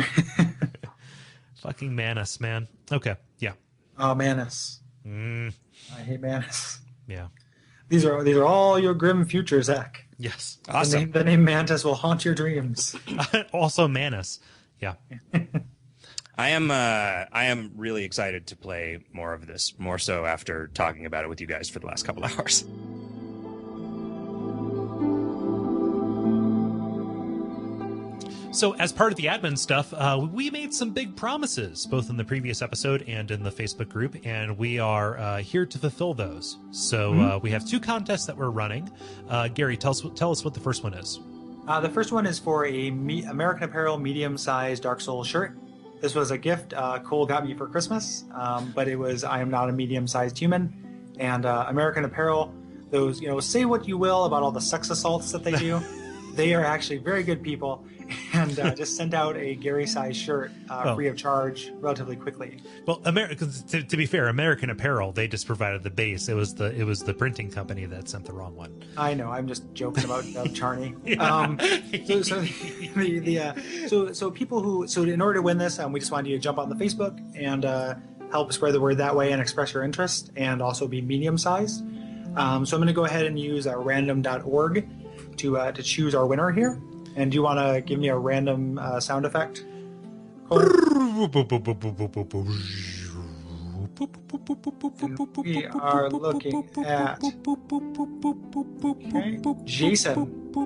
Fucking Manus, man. Okay, yeah. Oh, Manus. I hate Manus. Yeah. These are all your grim futures, Zach. Yes. Awesome. The name Mantis will haunt your dreams. Also Manus. Yeah. I am really excited to play more of this, more so after talking about it with you guys for the last couple hours. So as part of the admin stuff, we made some big promises, both in the previous episode and in the Facebook group, and we are here to fulfill those. So we have two contests that we're running. Gary, tell us what the first one is. The first one is for a American Apparel medium-sized Dark Souls shirt. This was a gift Cole got me for Christmas, but it was I am not a medium-sized human. And American Apparel, those, say what you will about all the sex assaults that they do. They are actually very good people, and just sent out a Gary-sized shirt free of charge relatively quickly. Well, to be fair, American Apparel, they just provided the base. It was the printing company that sent the wrong one. I know. I'm just joking about Charney. So in order to win this, we just wanted you to jump on the Facebook and help spread the word that way and express your interest, and also be medium-sized. So I'm going to go ahead and use random.org to choose our winner here. And do you want to give me a random sound effect? We are looking at Jason.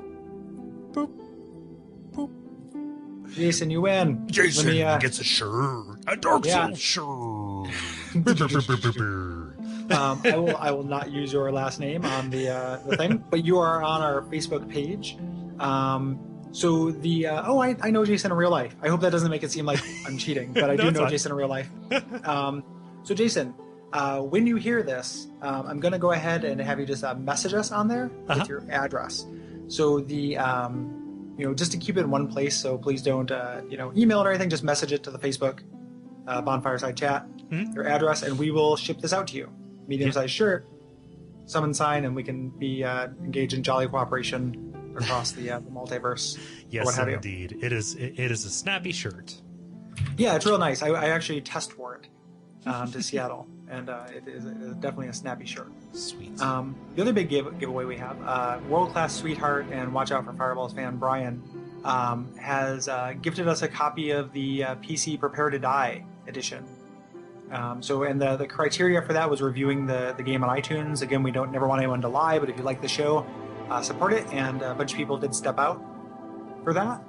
Jason, you win. Jason gets a shirt, a Dark Souls shirt. I will not use your last name on the thing, but you are on our Facebook page. So I know Jason in real life. I hope that doesn't make it seem like I'm cheating, but I do know Jason in real life. So Jason, when you hear this, I'm going to go ahead and have you just message us on there with your address. So just to keep it in one place. So please don't, email it or anything. Just message it to the Facebook Bonfireside chat, your address, and we will ship this out to you. Medium-sized shirt, summon sign, and we can be engaged in jolly cooperation across the multiverse. Yes, indeed. It is a snappy shirt. Yeah, it's real nice. I actually test wore it to Seattle, and it is definitely a snappy shirt. Sweet. The other big giveaway we have, world-class sweetheart and Watch Out for Fireballs fan Brian has gifted us a copy of the PC Prepare to Die edition. And the criteria for that was reviewing the game on iTunes. Again, we don't never want anyone to lie, but if you like the show, support it. And a bunch of people did step out for that.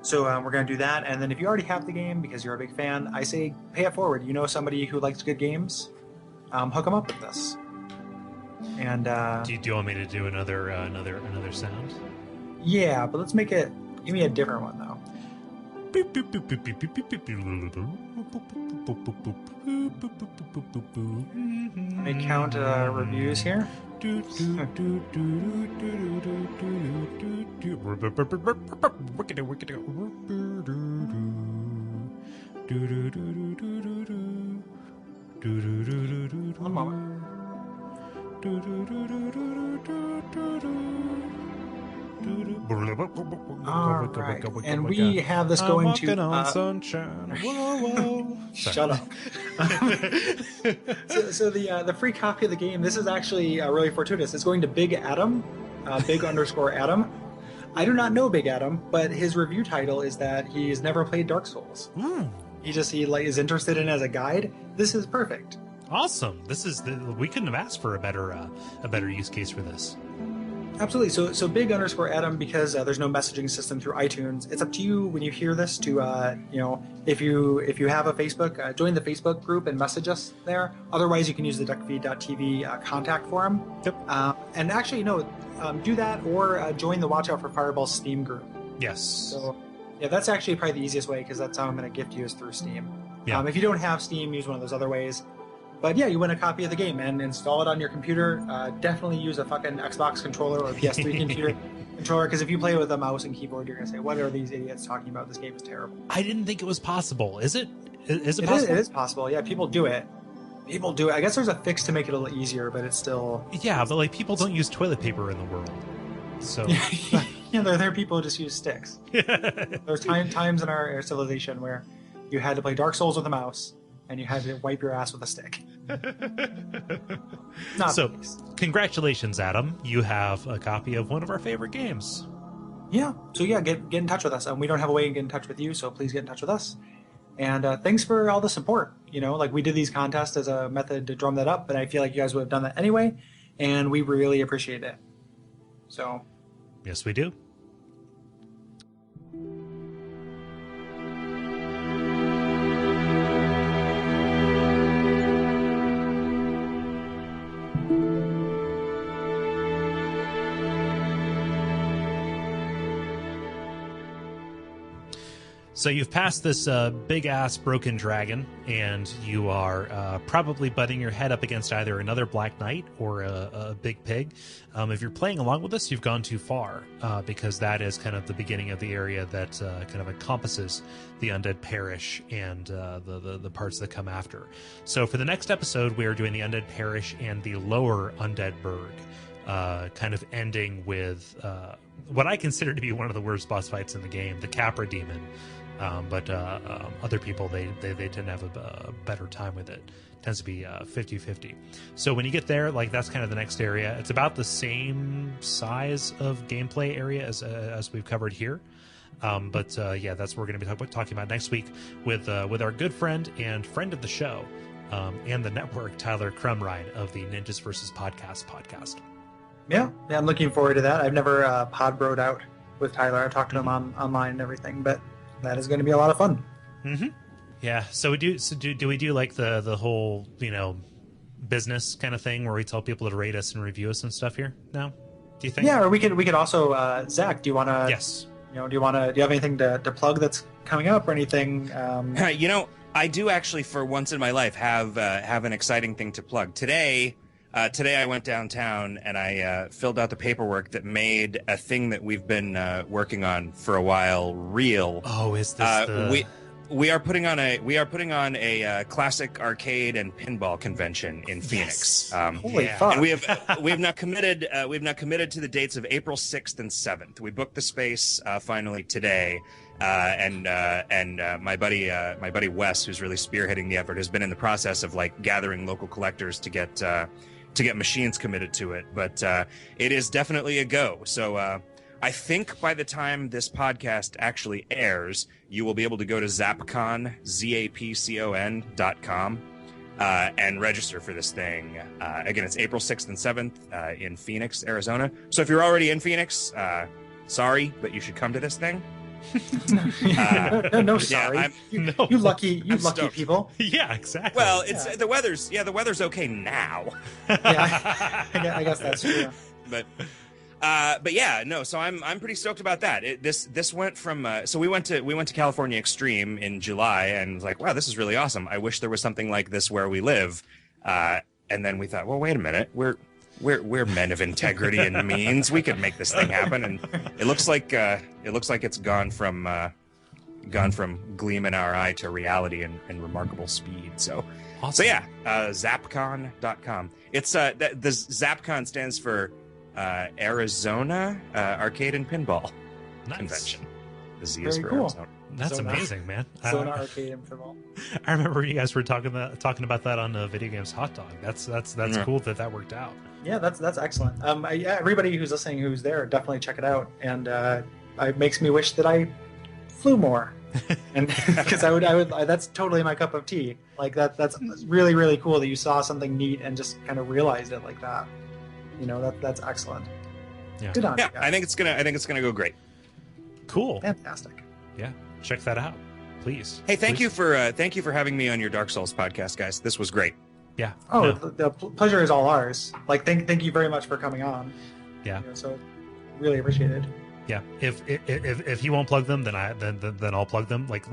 So we're going to do that. And then if you already have the game because you're a big fan, I say pay it forward. You know somebody who likes good games, hook them up with this. And do you want me to do another sound? Yeah, but let's make it. Give me a different one though. Let me count reviews here. One moment. All right, and we have this going to on sunshine. Whoa, whoa. Shut up. So the free copy of the game. This is actually really fortuitous. It's going to Big Adam, Big_Adam. I do not know Big Adam, but his review title is that he's never played Dark Souls. He is interested in it as a guide. This is perfect. Awesome. We couldn't have asked for a better use case for this. Absolutely. So Big_Adam, because there's no messaging system through iTunes. It's up to you when you hear this to if you have a Facebook, join the Facebook group and message us there. Otherwise, you can use the Duckfeed.tv contact forum. Yep. And actually, do that or join the Watch Out for Fireball Steam group. Yes. So yeah, that's actually probably the easiest way because that's how I'm going to gift you is through Steam. Yeah. If you don't have Steam, use one of those other ways. But yeah, you win a copy of the game and install it on your computer. Definitely use a fucking Xbox controller or PS3 controller, because if you play with a mouse and keyboard, you're going to say, what are these idiots talking about? This game is terrible. I didn't think it was possible. Is it? Is it possible? It is possible. Yeah, people do it. I guess there's a fix to make it a little easier, but it's still... Yeah, but people don't use toilet paper in the world. So... yeah, there are people who just use sticks. There's times in our civilization where you had to play Dark Souls with a mouse, and you had to wipe your ass with a stick. Congratulations, Adam. You have a copy of one of our favorite games. Yeah. So yeah, get in touch with us. We don't have a way to get in touch with you, so please get in touch with us. And thanks for all the support. We did these contests as a method to drum that up, but I feel like you guys would have done that anyway, and we really appreciate it. So. Yes, we do. So you've passed this big-ass broken dragon, and you are probably butting your head up against either another Black Knight or a big pig. If you're playing along with us, you've gone too far, because that is kind of the beginning of the area that kind of encompasses the Undead Parish and the parts that come after. So for the next episode, we are doing the Undead Parish and the Lower Undead Burg, kind of ending with what I consider to be one of the worst boss fights in the game, the Capra Demon. But other people, they tend to have a better time with it. Tends to be 50-50. So when you get there, that's kind of the next area. It's about the same size of gameplay area as we've covered here. But that's what we're going to be talking about next week with our good friend and friend of the show and the network, Tyler Crumrine of the Ninjas vs. Podcast. Yeah, I'm looking forward to that. I've never pod broed out with Tyler. I've talked to him online and everything, but that is going to be a lot of fun. Mm-hmm. Yeah. So we do. So do we do the whole business kind of thing where we tell people to rate us and review us and stuff here now? Do you think? Yeah, or we could also Zach. Do you want to? Yes. Do you have anything to plug that's coming up or anything? I do actually, for once in my life, have an exciting thing to plug today. Today I went downtown and I filled out the paperwork that made a thing that we've been working on for a while real. Oh, is this we are putting on a classic arcade and pinball convention in Phoenix. Yes. Holy fuck! And we have not committed to the dates of April 6th and 7th. We booked the space finally today. And my buddy Wes, who's really spearheading the effort, has been in the process of gathering local collectors to get machines committed to it. But it is definitely a go. So I think by the time this podcast actually airs, you will be able to go to Zapcon, ZAPCON.com. and register for this thing. Again, it's April 6th and 7th in Phoenix, Arizona. So if you're already in Phoenix, sorry, but you should come to this thing. No, sorry. No. You lucky stoked. people. Yeah, exactly. Well, it's the weather's okay now. Yeah, I guess that's true. But yeah, no. So I'm pretty stoked about that. This went from so we went to California Extreme in July and was like, wow, this is really awesome. I wish there was something like this where we live. And then we thought, well, wait a minute, we're men of integrity and means. We could make this thing happen. And it looks like it's gone from gleam in our eye to reality and remarkable speed. So awesome. So yeah, Zapcon.com. It's the Zapcon stands for Arizona Arcade and Pinball Convention. The Z is Very for cool. Arizona. That's Zona. amazing, man. Zona Arcade and Pinball. I remember you guys were talking about that on Video Games Hot Dog. That's cool that worked out. Yeah, that's excellent. Everybody who's listening who's there, definitely check it out. And it makes me wish that I flew more, and because I would that's totally my cup of tea. Like that's really, really cool that you saw something neat and just kind of realized it like that. You know, that's excellent. Yeah. Good on you Yeah, guys. I think it's gonna go great. Cool. Fantastic. Yeah, check that out, please. Hey, thank Please. you for having me on your Dark Souls podcast, guys. This was great. Yeah. Oh, No. the pleasure is all ours. Like, thank you very much for coming on. Yeah. You know, so really appreciated. Yeah, if he won't plug them, then I'll plug them. Like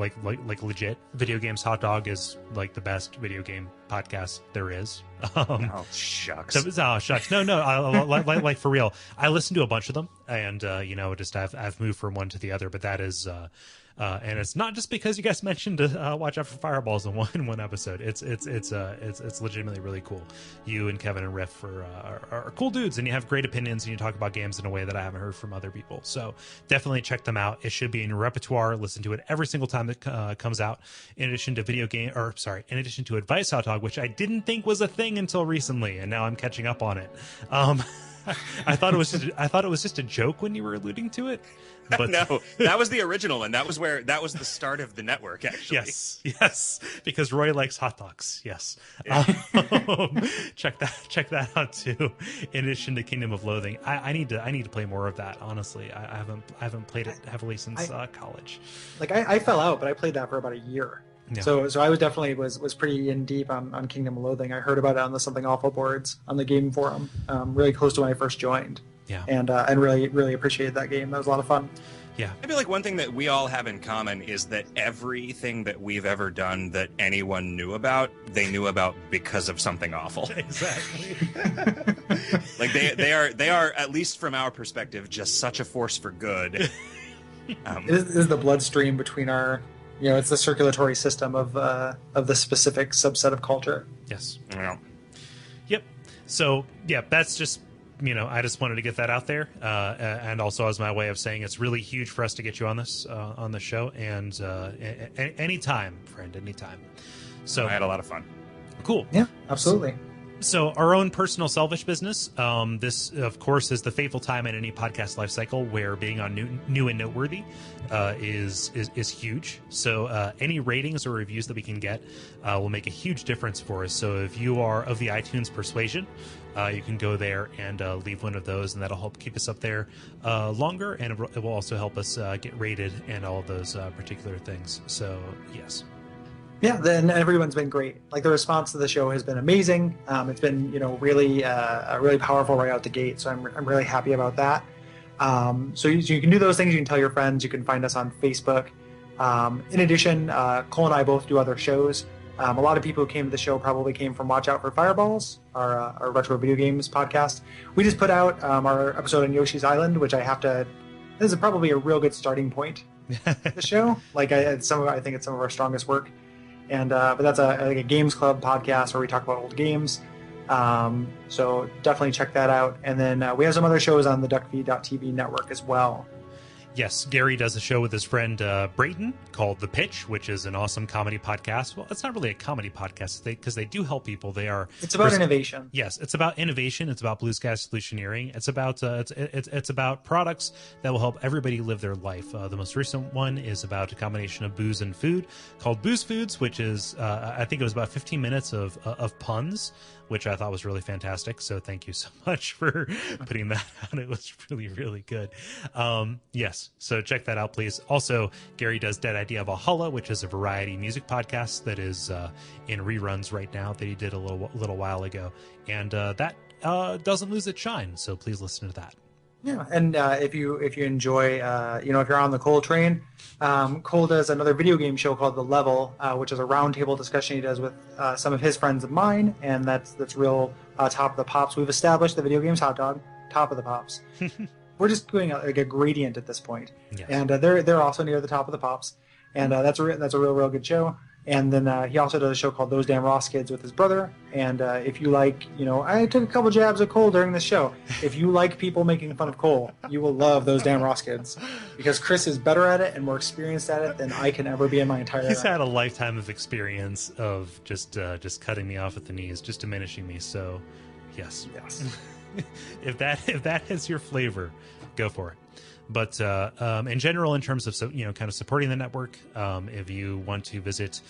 legit. Video Games Hot Dog is like the best video game podcast there is. Oh shucks. Shucks. No, like for real. I listen to a bunch of them, and just I've moved from one to the other. But that is, and it's not just because you guys mentioned to watch out for fireballs in one episode. It's legitimately really cool. You and Kevin and Riff are cool dudes, and you have great opinions, and you talk about games in a way that I haven't heard from other people. So definitely check them out. It should be in your repertoire. Listen to it every single time it comes out. In addition to in addition to Advice Hot Dog, which I didn't think was a thing until recently, and now I'm catching up on it. I thought it was just a joke when you were alluding to it. But No, that was the original one. That was the start of the network, actually. Yes, because Roy likes hot dogs. Yes, check that out too. In addition to Kingdom of Loathing, I need to play more of that. Honestly, I haven't played it heavily since college. Like I fell out, but I played that for about a year. Yeah. So I was definitely was pretty in deep on Kingdom of Loathing. I heard about it on the Something Awful boards on the game forum, really close to when I first joined. Yeah, and really, really appreciated that game. That was a lot of fun. Yeah, I feel like one thing that we all have in common is that everything that we've ever done that anyone knew about, they knew about because of Something Awful. exactly. Like they are at least from our perspective just such a force for good. It is the bloodstream between our, it's the circulatory system of the specific subset of culture. Yes. Yeah. Yep. So yeah, that's just. I just wanted to get that out there, and also as my way of saying it's really huge for us to get you on this on the show, and anytime, friend, anytime. So I had a lot of fun. Cool. Yeah, absolutely. So our own personal selfish business. This, of course, is the fateful time in any podcast life cycle where being on new and noteworthy is huge. So any ratings or reviews that we can get will make a huge difference for us. So if you are of the iTunes persuasion, you can go there and leave one of those, and that'll help keep us up there longer, and it will also help us get rated and all of those particular things. So yes. Yeah, then everyone's been great. Like the response to the show has been amazing. It's been, really powerful right out the gate. So I'm really happy about that. So you can do those things. You can tell your friends. You can find us on Facebook. In addition, Cole and I both do other shows. A lot of people who came to the show probably came from Watch Out for Fireballs, our retro video games podcast. We just put out our episode on Yoshi's Island, which this is probably a real good starting point. The show, I think it's some of our strongest work. And but that's a games club podcast where we talk about old games. So definitely check that out. And then we have some other shows on the Duckfeed.tv network as well. Yes, Gary does a show with his friend Brayton called The Pitch, which is an awesome comedy podcast. Well, it's not really a comedy podcast because they do help people. It's about innovation. Yes, it's about innovation. It's about blue sky solutioneering. It's about it's about products that will help everybody live their life. The most recent one is about a combination of booze and food called Booze Foods, which is I think it was about 15 minutes of puns, which I thought was really fantastic. So thank you so much for putting that out. It was really, really good. Yes, so check that out, please. Also, Gary does Dead Idea Valhalla, which is a variety music podcast that is in reruns right now that he did a little while ago. And that doesn't lose its shine, so please listen to that. Yeah, and if you enjoy, if you're on the Cole train, Cole does another video game show called The Level, which is a roundtable discussion he does with some of his friends of mine, and that's real top of the pops. We've established the video game's hot dog, top of the pops. We're just doing like a gradient at this point, yes. And they're also near the top of the pops, and that's a real good show. And then he also does a show called Those Damn Ross Kids with his brother. And if you like, I took a couple jabs at Cole during this show. If you like people making fun of Cole, you will love Those Damn Ross Kids, because Chris is better at it and more experienced at it than I can ever be in my entire life. He's had a lifetime of experience of just cutting me off at the knees, just diminishing me. So, yes. if that is your flavor, go for it. But in general, in terms of kind of supporting the network, if you want to visit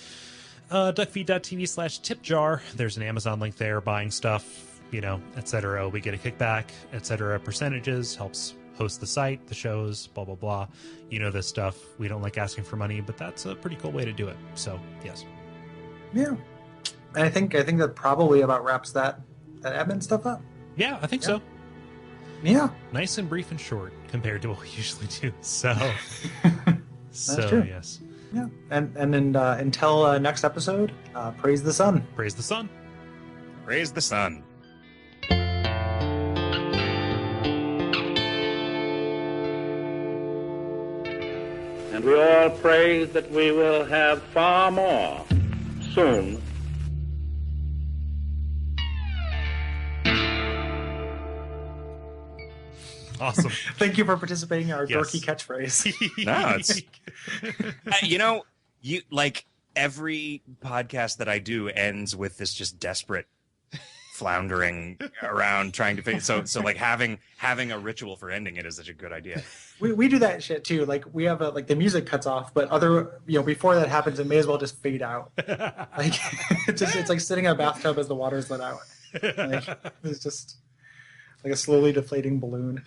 Duckfeed.tv/tipjar, there's an Amazon link there. Buying stuff, etc. We get a kickback, etc. Percentages helps host the site, the shows, blah blah blah. This stuff. We don't like asking for money, but that's a pretty cool way to do it. So yes. Yeah, and I think that probably about wraps that admin stuff up. Yeah, I think so. Yeah. Nice and brief and short compared to what we usually do. So, true. Yes. Yeah. And then until next episode, praise the sun. Praise the sun. Praise the sun. And we all pray that we will have far more soon. Awesome. Thank you for participating in our dorky catchphrase. No, it's you like every podcast that I do ends with this just desperate floundering around trying to figure. So like having a ritual for ending it is such a good idea. We do that shit too. Like we have like the music cuts off, but before that happens, it may as well just fade out. Like it's like sitting in a bathtub as the water's let out. Like it's just like a slowly deflating balloon.